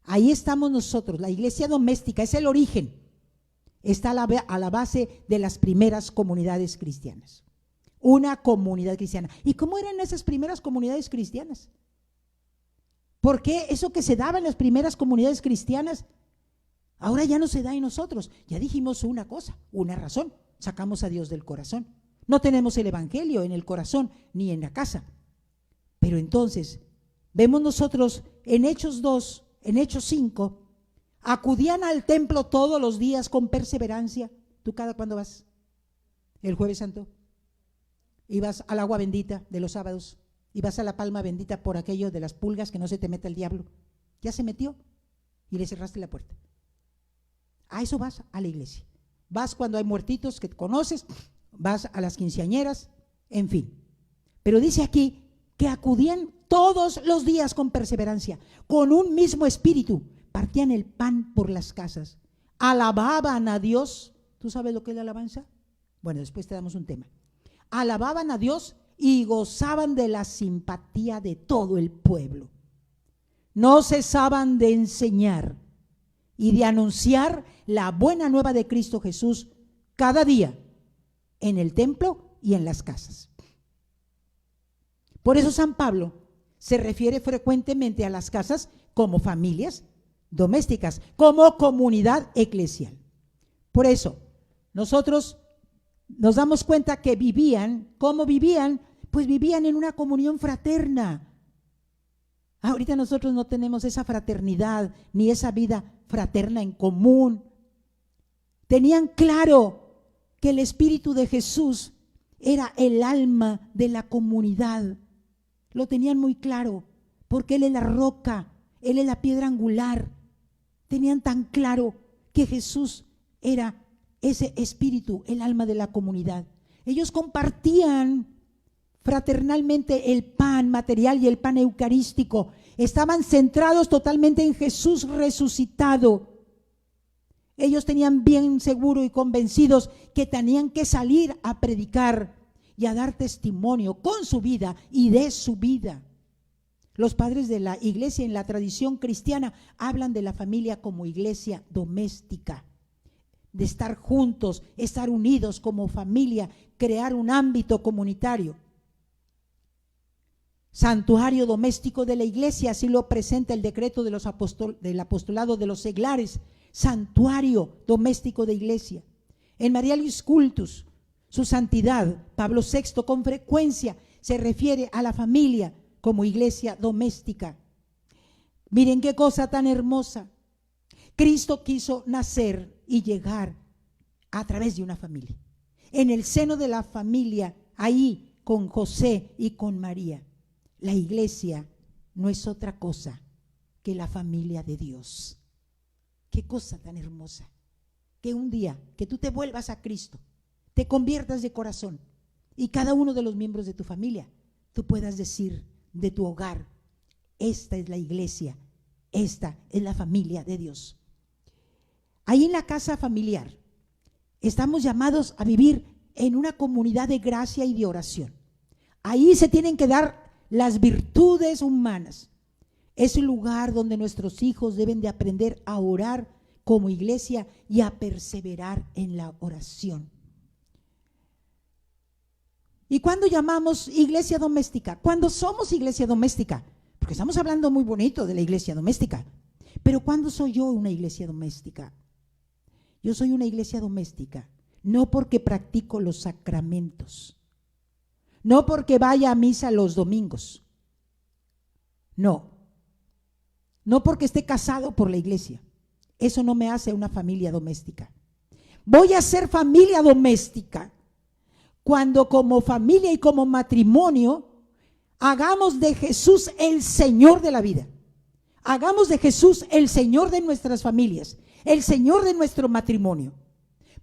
[SPEAKER 1] Ahí estamos nosotros, la iglesia doméstica es el origen, está a la base de las primeras comunidades cristianas. Una comunidad cristiana. ¿Y cómo eran esas primeras comunidades cristianas? ¿Por qué eso que se daba en las primeras comunidades cristianas ahora ya no se da en nosotros? Ya dijimos una cosa, una razón, sacamos a Dios del corazón. No tenemos el evangelio en el corazón ni en la casa. Pero entonces, vemos nosotros en Hechos 2, en Hechos 5, acudían al templo todos los días con perseverancia. ¿Tú cada cuándo vas? El Jueves Santo. Ibas al agua bendita de los sábados. Ibas a la palma bendita por aquello de las pulgas, que no se te meta el diablo. Ya se metió y le cerraste la puerta. A eso vas a la iglesia. Vas cuando hay muertitos que conoces, vas a las quinceañeras, en fin. Pero dice aquí que acudían todos los días con perseverancia, con un mismo espíritu, partían el pan por las casas, alababan a Dios. ¿Tú sabes lo que es la alabanza? Bueno, después te damos un tema. Alababan a Dios y gozaban de la simpatía de todo el pueblo. No cesaban de enseñar y de anunciar la buena nueva de Cristo Jesús cada día en el templo y en las casas. Por eso San Pablo se refiere frecuentemente a las casas como familias domésticas, como comunidad eclesial. Por eso nosotros nos damos cuenta que vivían, ¿cómo vivían? Pues vivían en una comunión fraterna. Ahorita nosotros no tenemos esa fraternidad ni esa vida fraterna en común. Tenían claro que el Espíritu de Jesús era el alma de la comunidad. Lo tenían muy claro, porque Él es la roca, Él es la piedra angular. Tenían tan claro que Jesús era ese espíritu, el alma de la comunidad. Ellos compartían fraternalmente el pan material y el pan eucarístico. Estaban centrados totalmente en Jesús resucitado. Ellos tenían bien seguro y convencidos que tenían que salir a predicar y a dar testimonio con su vida y de su vida. Los padres de la iglesia en la tradición cristiana hablan de la familia como iglesia doméstica, de estar juntos, estar unidos como familia, crear un ámbito comunitario. Santuario doméstico de la iglesia, así lo presenta el decreto de del apostolado de los seglares, santuario doméstico de iglesia. En Marialis Cultus, su santidad, Pablo VI, con frecuencia se refiere a la familia como iglesia doméstica. Miren qué cosa tan hermosa. Cristo quiso nacer y llegar a través de una familia. En el seno de la familia, ahí con José y con María. La iglesia no es otra cosa que la familia de Dios. Qué cosa tan hermosa. Que un día que tú te vuelvas a Cristo, te conviertas de corazón y cada uno de los miembros de tu familia, tú puedas decir de tu hogar: esta es la iglesia, esta es la familia de Dios. Ahí en la casa familiar estamos llamados a vivir en una comunidad de gracia y de oración. Ahí se tienen que dar las virtudes humanas. Es el lugar donde nuestros hijos deben de aprender a orar como iglesia y a perseverar en la oración. ¿Y cuándo llamamos iglesia doméstica? Cuando somos iglesia doméstica, porque estamos hablando muy bonito de la iglesia doméstica. Pero ¿cuándo soy yo una iglesia doméstica? Yo soy una iglesia doméstica, no porque practico los sacramentos, no porque vaya a misa los domingos, no porque esté casado por la iglesia. Eso no me hace una familia doméstica. Voy a ser familia doméstica cuando como familia y como matrimonio hagamos de Jesús el Señor de la vida. Hagamos de Jesús el Señor de nuestras familias, el Señor de nuestro matrimonio.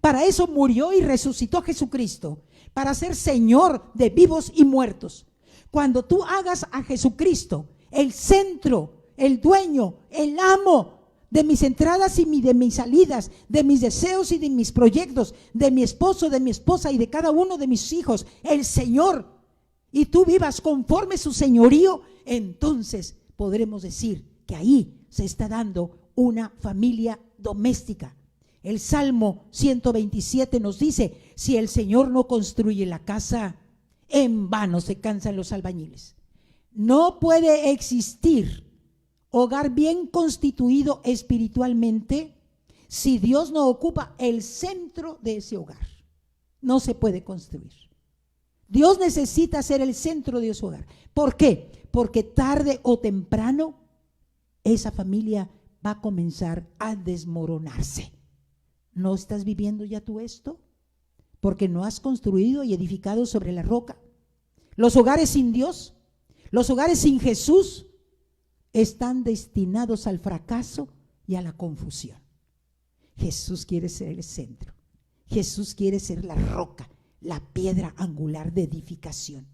[SPEAKER 1] Para eso murió y resucitó Jesucristo, para ser Señor de vivos y muertos. Cuando tú hagas a Jesucristo el centro, el dueño, el amo de mis entradas y de mis salidas, de mis deseos y de mis proyectos, de mi esposo, de mi esposa y de cada uno de mis hijos, el Señor, y tú vivas conforme su señorío, entonces podremos decir que ahí se está dando una familia doméstica. El Salmo 127 nos dice: si el Señor no construye la casa, en vano se cansan los albañiles. No puede existir hogar bien constituido espiritualmente si Dios no ocupa el centro de ese hogar. No se puede construir. Dios necesita ser el centro de su hogar. ¿Por qué? Porque tarde o temprano esa familia va a comenzar a desmoronarse. ¿No estás viviendo ya tú esto? Porque no has construido y edificado sobre la roca. Los hogares sin Dios, los hogares sin Jesús, están destinados al fracaso y a la confusión. Jesús quiere ser el centro. Jesús quiere ser la roca, la piedra angular de edificación.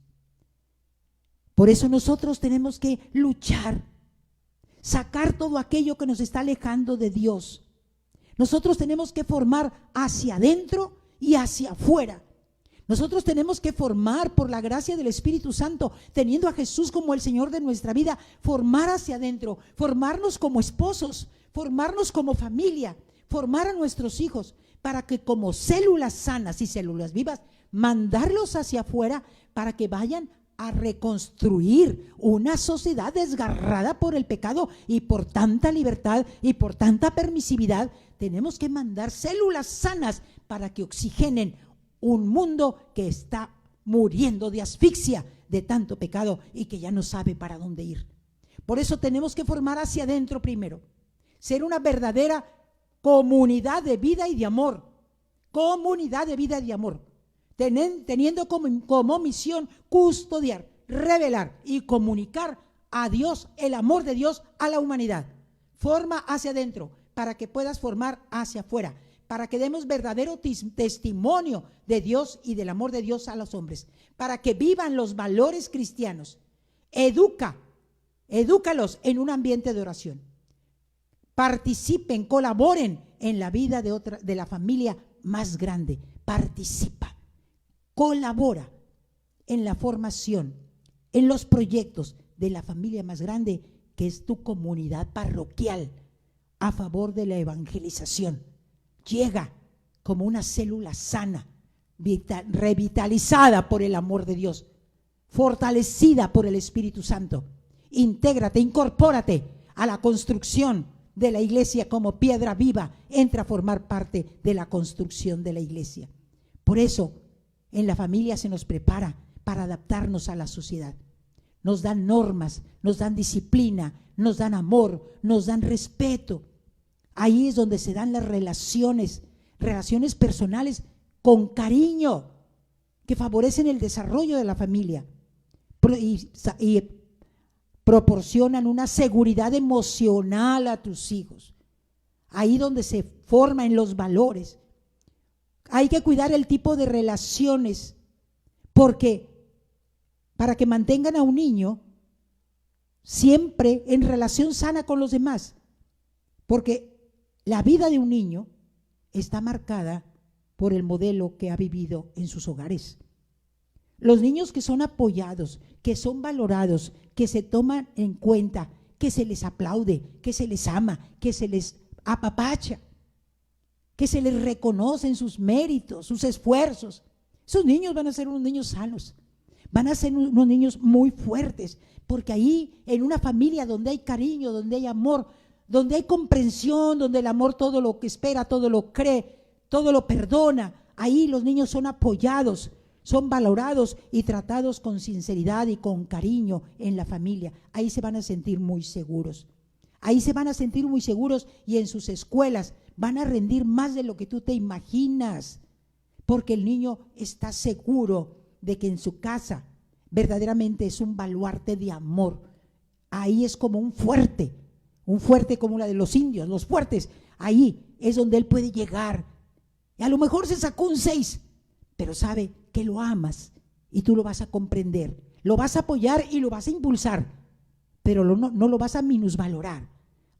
[SPEAKER 1] Por eso nosotros tenemos que luchar, sacar todo aquello que nos está alejando de Dios. Nosotros tenemos que formar hacia adentro y hacia afuera. Nosotros tenemos que formar por la gracia del Espíritu Santo, teniendo a Jesús como el Señor de nuestra vida, formar hacia adentro, formarnos como esposos, formarnos como familia, formar a nuestros hijos, para que como células sanas y células vivas, mandarlos hacia afuera para que vayan a reconstruir una sociedad desgarrada por el pecado y por tanta libertad y por tanta permisividad. Tenemos que mandar células sanas para que oxigenen un mundo que está muriendo de asfixia de tanto pecado y que ya no sabe para dónde ir. Por eso tenemos que formar hacia adentro primero, ser una verdadera comunidad de vida y de amor, comunidad de vida y de amor, teniendo como misión custodiar, revelar y comunicar a Dios, el amor de Dios a la humanidad. Forma hacia adentro para que puedas formar hacia afuera, para que demos verdadero testimonio de Dios y del amor de Dios a los hombres, para que vivan los valores cristianos. Edúcalos en un ambiente de oración. Participen, colaboren en la vida de la familia más grande. Participa, colabora en la formación, en los proyectos de la familia más grande, que es tu comunidad parroquial, a favor de la evangelización. Llega como una célula sana, revitalizada por el amor de Dios, fortalecida por el Espíritu Santo. Intégrate, incorpórate a la construcción de la iglesia como piedra viva. Entra a formar parte de la construcción de la iglesia. Por eso en la familia se nos prepara para adaptarnos a la sociedad. Nos dan normas, nos dan disciplina, nos dan amor, nos dan respeto. Ahí es donde se dan las relaciones personales con cariño, que favorecen el desarrollo de la familia y proporcionan una seguridad emocional a tus hijos. Ahí donde se forman los valores. Hay que cuidar el tipo de relaciones, porque para que mantengan a un niño siempre en relación sana con los demás, porque la vida de un niño está marcada por el modelo que ha vivido en sus hogares. Los niños que son apoyados, que son valorados, que se toman en cuenta, que se les aplaude, que se les ama, que se les apapacha, que se les reconocen sus méritos, sus esfuerzos. Esos niños van a ser unos niños sanos, van a ser unos niños muy fuertes, porque ahí en una familia donde hay cariño, donde hay amor, donde hay comprensión, donde el amor todo lo que espera, todo lo cree, todo lo perdona, ahí los niños son apoyados, son valorados y tratados con sinceridad y con cariño en la familia. Ahí se van a sentir muy seguros. Ahí se van a sentir muy seguros y en sus escuelas van a rendir más de lo que tú te imaginas, porque el niño está seguro de que en su casa verdaderamente es un baluarte de amor. Ahí es como un fuerte como la de los indios, los fuertes. Ahí es donde él puede llegar. Y a lo mejor se sacó un 6, pero sabe que lo amas y tú lo vas a comprender, lo vas a apoyar y lo vas a impulsar, pero no lo vas a minusvalorar.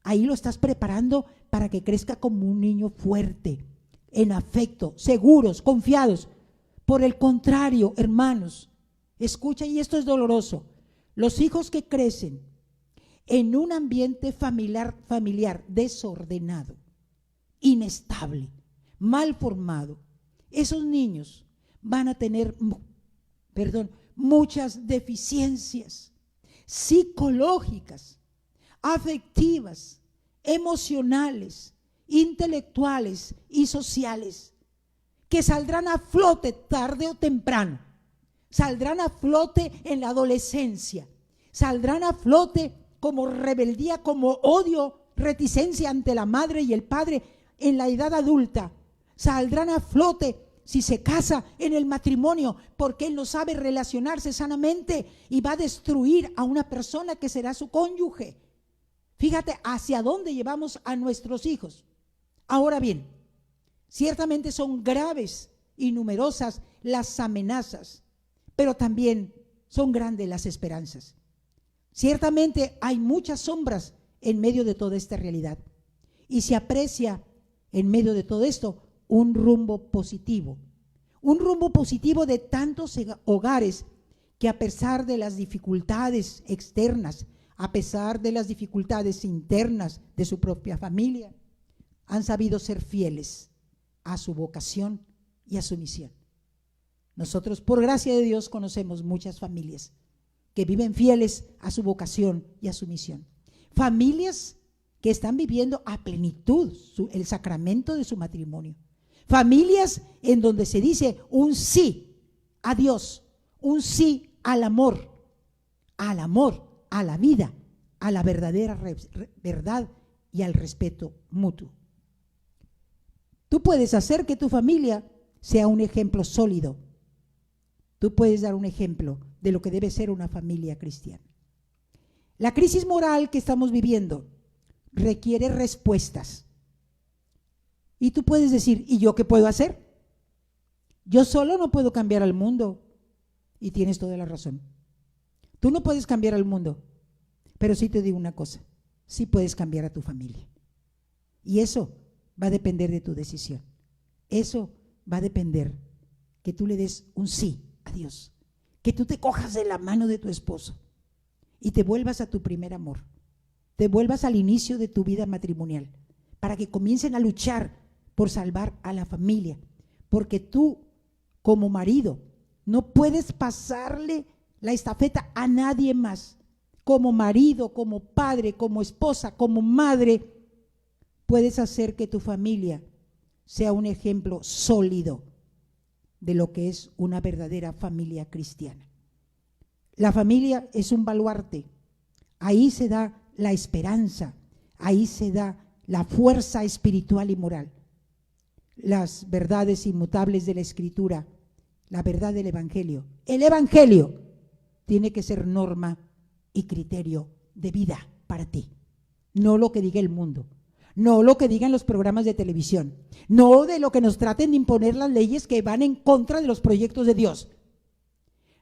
[SPEAKER 1] Ahí lo estás preparando para que crezca como un niño fuerte, en afecto, seguros, confiados. Por el contrario, hermanos, escucha, y esto es doloroso, los hijos que crecen en un ambiente familiar desordenado, inestable, mal formado, esos niños van a tener, muchas deficiencias psicológicas, afectivas, emocionales, intelectuales y sociales, que saldrán a flote tarde o temprano, saldrán a flote en la adolescencia, saldrán a flote como rebeldía, como odio, reticencia ante la madre y el padre en la edad adulta, saldrán a flote si se casa en el matrimonio, porque él no sabe relacionarse sanamente y va a destruir a una persona que será su cónyuge. Fíjate hacia dónde llevamos a nuestros hijos. Ahora bien, ciertamente son graves y numerosas las amenazas, pero también son grandes las esperanzas. Ciertamente hay muchas sombras en medio de toda esta realidad, y se aprecia en medio de todo esto un rumbo positivo de tantos hogares que, a pesar de las dificultades externas, a pesar de las dificultades internas de su propia familia, han sabido ser fieles a su vocación y a su misión. Nosotros, por gracia de Dios, conocemos muchas familias que viven fieles a su vocación y a su misión. Familias que están viviendo a plenitud el sacramento de su matrimonio. Familias en donde se dice un sí a Dios, un sí al amor, a la vida, a la verdadera verdad y al respeto mutuo. Tú puedes hacer que tu familia sea un ejemplo sólido. Tú puedes dar un ejemplo de lo que debe ser una familia cristiana. La crisis moral que estamos viviendo requiere respuestas. Y tú puedes decir, ¿y yo qué puedo hacer? Yo solo no puedo cambiar al mundo. Y tienes toda la razón. Tú no puedes cambiar al mundo, pero sí te digo una cosa, sí puedes cambiar a tu familia. Y eso va a depender de tu decisión. Eso va a depender que tú le des un sí a Dios, que tú te cojas de la mano de tu esposo y te vuelvas a tu primer amor, te vuelvas al inicio de tu vida matrimonial, para que comiencen a luchar por salvar a la familia, porque tú como marido no puedes pasarle la estafeta a nadie más. Como marido, como padre, como esposa, como madre, puedes hacer que tu familia sea un ejemplo sólido de lo que es una verdadera familia cristiana. La familia es un baluarte, ahí se da la esperanza, ahí se da la fuerza espiritual y moral, las verdades inmutables de la Escritura, la verdad del Evangelio. El Evangelio tiene que ser norma y criterio de vida para ti, no lo que diga el mundo, no lo que digan los programas de televisión, no de lo que nos traten de imponer las leyes que van en contra de los proyectos de Dios.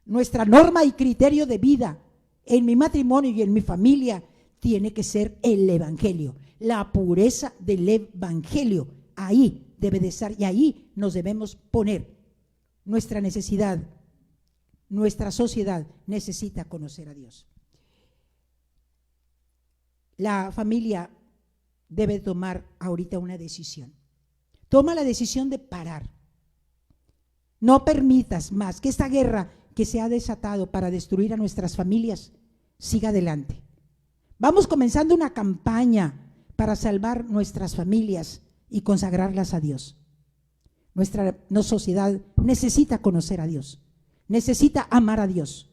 [SPEAKER 1] Nuestra norma y criterio de vida en mi matrimonio y en mi familia tiene que ser el Evangelio, la pureza del Evangelio. Ahí debe de estar y ahí nos debemos poner. Nuestra necesidad, nuestra sociedad necesita conocer a Dios. La familia debe tomar ahorita una decisión. Toma la decisión de parar. No permitas más que esta guerra que se ha desatado para destruir a nuestras familias siga adelante. Vamos comenzando una campaña para salvar nuestras familias y consagrarlas a Dios. Nuestra sociedad necesita conocer a Dios, necesita amar a Dios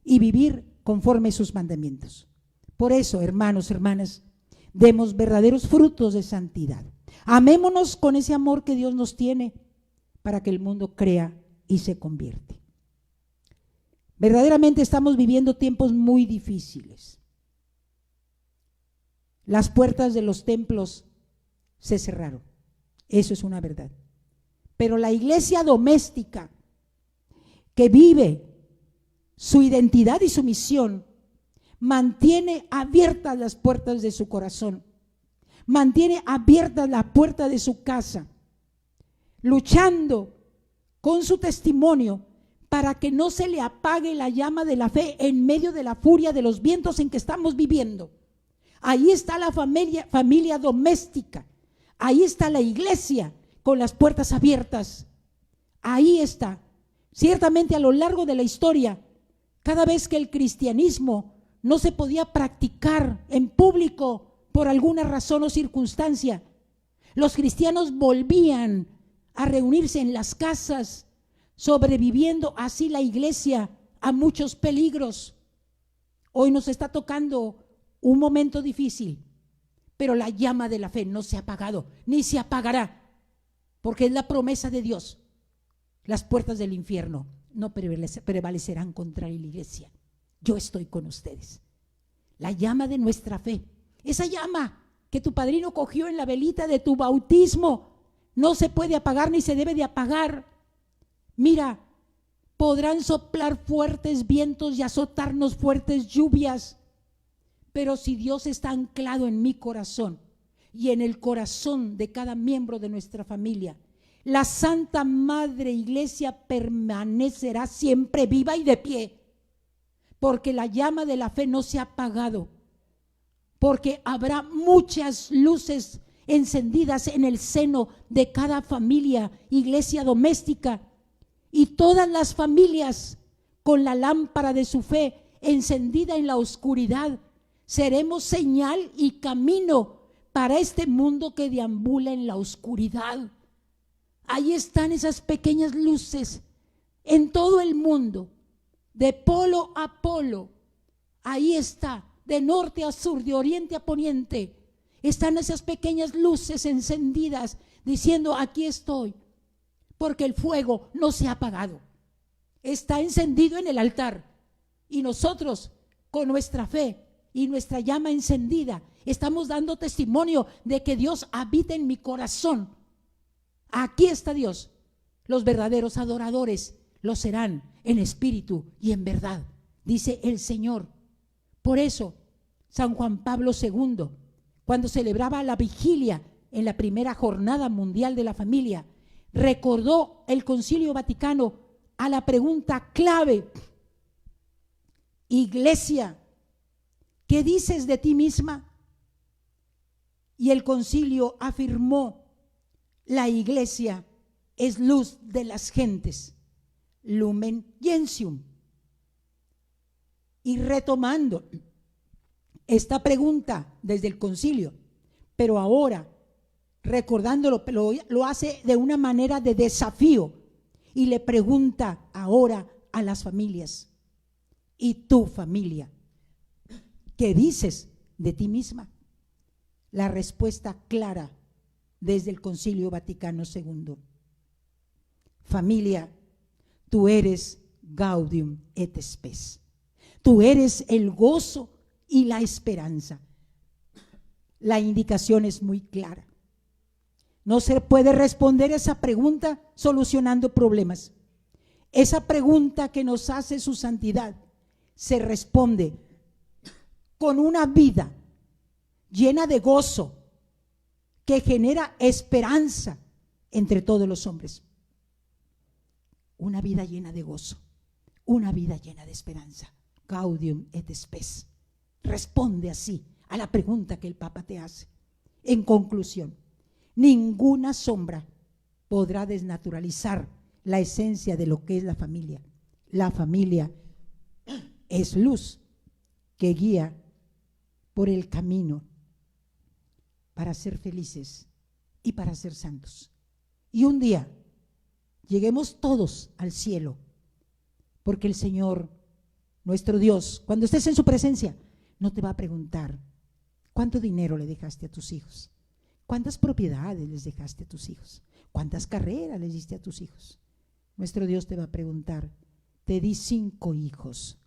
[SPEAKER 1] y vivir conforme sus mandamientos. Por eso, hermanos, hermanas, demos verdaderos frutos de santidad. Amémonos con ese amor que Dios nos tiene para que el mundo crea y se convierte. Verdaderamente estamos viviendo tiempos muy difíciles. Las puertas de los templos se cerraron. Eso es una verdad. Pero la iglesia doméstica que vive su identidad y su misión, mantiene abiertas las puertas de su corazón, mantiene abierta la puerta de su casa, luchando con su testimonio para que no se le apague la llama de la fe en medio de la furia de los vientos en que estamos viviendo. Ahí está la familia doméstica, ahí está la iglesia con las puertas abiertas, ahí está. Ciertamente a lo largo de la historia, cada vez que el cristianismo no se podía practicar en público por alguna razón o circunstancia, los cristianos volvían a reunirse en las casas, sobreviviendo así la iglesia a muchos peligros. Hoy nos está tocando un momento difícil, pero la llama de la fe no se ha apagado, ni se apagará, porque es la promesa de Dios. Las puertas del infierno no prevalecerán contra la iglesia. Yo estoy con ustedes. La llama de nuestra fe, esa llama que tu padrino cogió en la velita de tu bautismo, no se puede apagar ni se debe de apagar. Mira, podrán soplar fuertes vientos y azotarnos fuertes lluvias, pero si Dios está anclado en mi corazón y en el corazón de cada miembro de nuestra familia, la Santa Madre Iglesia permanecerá siempre viva y de pie, porque la llama de la fe no se ha apagado, porque habrá muchas luces encendidas en el seno de cada familia, iglesia doméstica, y todas las familias con la lámpara de su fe encendida en la oscuridad, seremos señal y camino para este mundo que deambula en la oscuridad. Ahí están esas pequeñas luces en todo el mundo, de polo a polo. Ahí está, de norte a sur, de oriente a poniente. Están esas pequeñas luces encendidas diciendo: aquí estoy, porque el fuego no se ha apagado, está encendido en el altar, y nosotros con nuestra fe y nuestra llama encendida estamos dando testimonio de que Dios habita en mi corazón. Aquí está Dios. Los verdaderos adoradores lo serán en espíritu y en verdad, dice el Señor. Por eso San Juan Pablo II, cuando celebraba la vigilia en la primera jornada mundial de la familia, recordó el Concilio Vaticano a la pregunta clave: Iglesia, ¿qué dices de ti misma? Y el concilio afirmó: la iglesia es luz de las gentes, lumen gentium. Y retomando esta pregunta desde el concilio, pero ahora recordándolo, lo hace de una manera de desafío, y le pregunta ahora a las familias: ¿y tu familia, qué dices de ti misma? La respuesta clara desde el Concilio Vaticano II: familia, tú eres gaudium et spes, tú eres el gozo y la esperanza. La indicación es muy clara. No se puede responder esa pregunta solucionando problemas. Esa pregunta que nos hace su santidad se responde con una vida llena de gozo que genera esperanza entre todos los hombres. Una vida llena de gozo, una vida llena de esperanza. Gaudium et spes. Responde así a la pregunta que el Papa te hace. En conclusión, ninguna sombra podrá desnaturalizar la esencia de lo que es la familia. La familia es luz que guía por el camino para ser felices y para ser santos. Y un día lleguemos todos al cielo, porque el Señor, nuestro Dios, cuando estés en su presencia, no te va a preguntar: ¿cuánto dinero le dejaste a tus hijos? ¿Cuántas propiedades les dejaste a tus hijos? ¿Cuántas carreras les diste a tus hijos? Nuestro Dios te va a preguntar: te di 5 hijos,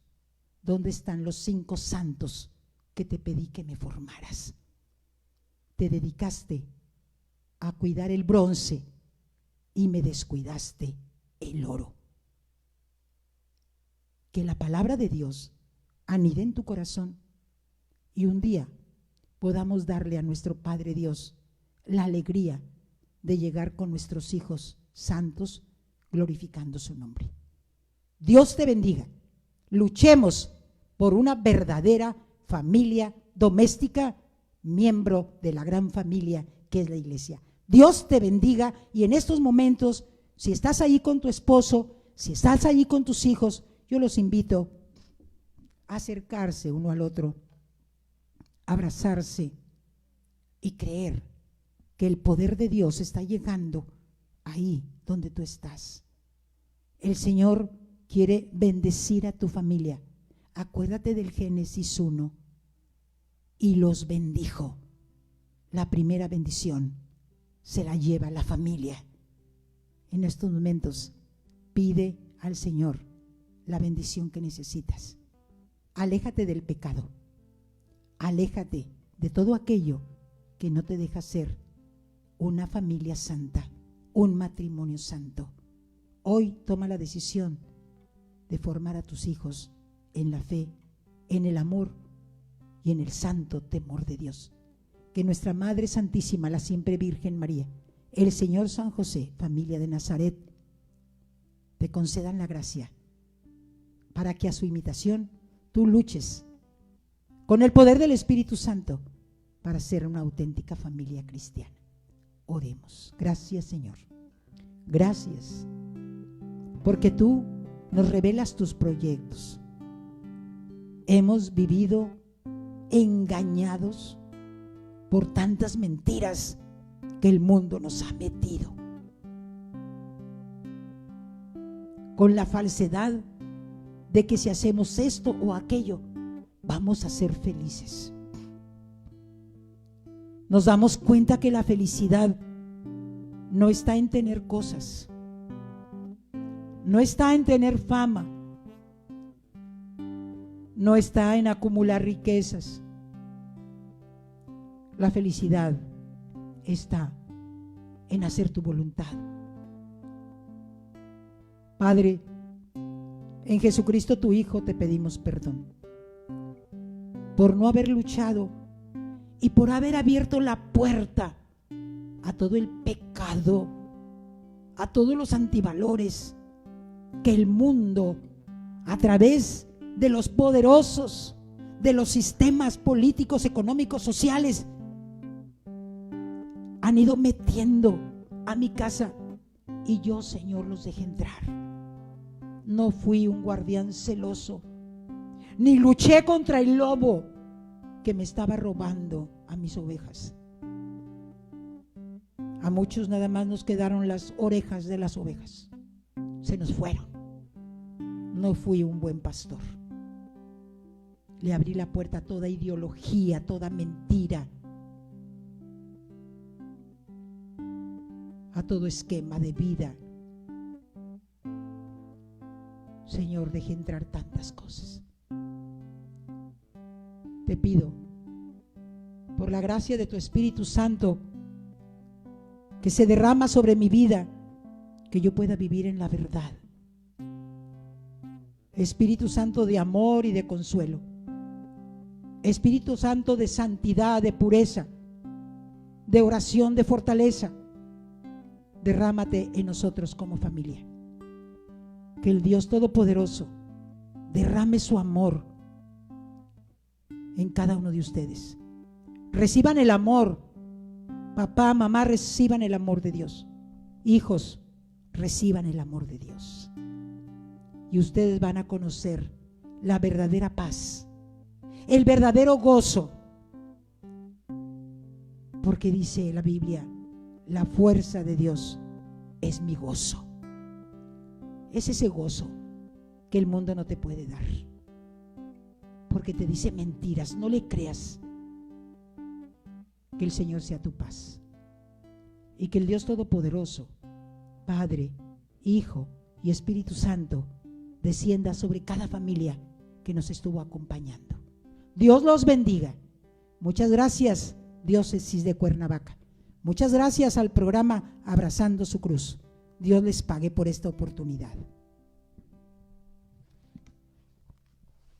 [SPEAKER 1] ¿dónde están los 5 santos que te pedí que me formaras? Te dedicaste a cuidar el bronce y me descuidaste el oro. que la palabra de Dios anide en tu corazón y un día podamos darle a nuestro Padre Dios la alegría de llegar con nuestros hijos santos glorificando su nombre. Dios te bendiga. Luchemos por una verdadera familia doméstica, miembro de la gran familia que es la iglesia. Dios te bendiga, y en estos momentos, si estás ahí con tu esposo, si estás ahí con tus hijos, yo los invito a acercarse uno al otro, abrazarse y creer que el poder de Dios está llegando ahí donde tú estás. El Señor quiere bendecir a tu familia. Acuérdate del Génesis 1. Y los bendijo. La primera bendición se la lleva la familia. En estos momentos pide al Señor la bendición que necesitas. Aléjate del pecado. Aléjate de todo aquello que no te deja ser una familia santa, un matrimonio santo. Hoy toma la decisión de formar a tus hijos en la fe, en el amor y en el santo temor de Dios. Que nuestra Madre Santísima, la siempre Virgen María, el Señor San José, familia de Nazaret, te concedan la gracia para que a su imitación tú luches con el poder del Espíritu Santo para ser una auténtica familia cristiana. Oremos. Gracias, Señor. Gracias, porque tú nos revelas tus proyectos. Hemos vivido engañados por tantas mentiras que el mundo nos ha metido, con la falsedad de que si hacemos esto o aquello vamos a ser felices. Nos damos cuenta que la felicidad no está en tener cosas, no está en tener fama, no está en acumular riquezas. La felicidad está en hacer tu voluntad. Padre, en Jesucristo tu Hijo te pedimos perdón por no haber luchado y por haber abierto la puerta a todo el pecado, a todos los antivalores que el mundo, a través de los poderosos, de los sistemas políticos, económicos, sociales, han ido metiendo a mi casa, y yo, Señor, los dejé entrar. No fui un guardián celoso, ni luché contra el lobo que me estaba robando a mis ovejas. A muchos nada más nos quedaron las orejas de las ovejas, se nos fueron. No fui un buen pastor. Le abrí la puerta a toda ideología, toda mentira, a todo esquema de vida. Señor, deje entrar tantas cosas. Te pido, por la gracia de tu Espíritu Santo, que se derrama sobre mi vida, que yo pueda vivir en la verdad. Espíritu Santo de amor y de consuelo. Espíritu Santo de santidad, de pureza, de oración, de fortaleza. Derrámate en nosotros como familia. Que el Dios Todopoderoso derrame su amor en cada uno de ustedes. Reciban el amor. Papá, mamá, reciban el amor de Dios. Hijos, reciban el amor de Dios. Y ustedes van a conocer la verdadera paz, el verdadero gozo. Porque dice la Biblia, la fuerza de Dios es mi gozo. Es ese gozo que el mundo no te puede dar, porque te dice mentiras. No le creas. Que el Señor sea tu paz, y que el Dios Todopoderoso, Padre, Hijo y Espíritu Santo, descienda sobre cada familia que nos estuvo acompañando. Dios los bendiga. Muchas gracias, Diócesis de Cuernavaca. Muchas gracias al programa Abrazando su Cruz. Dios les pague por esta oportunidad.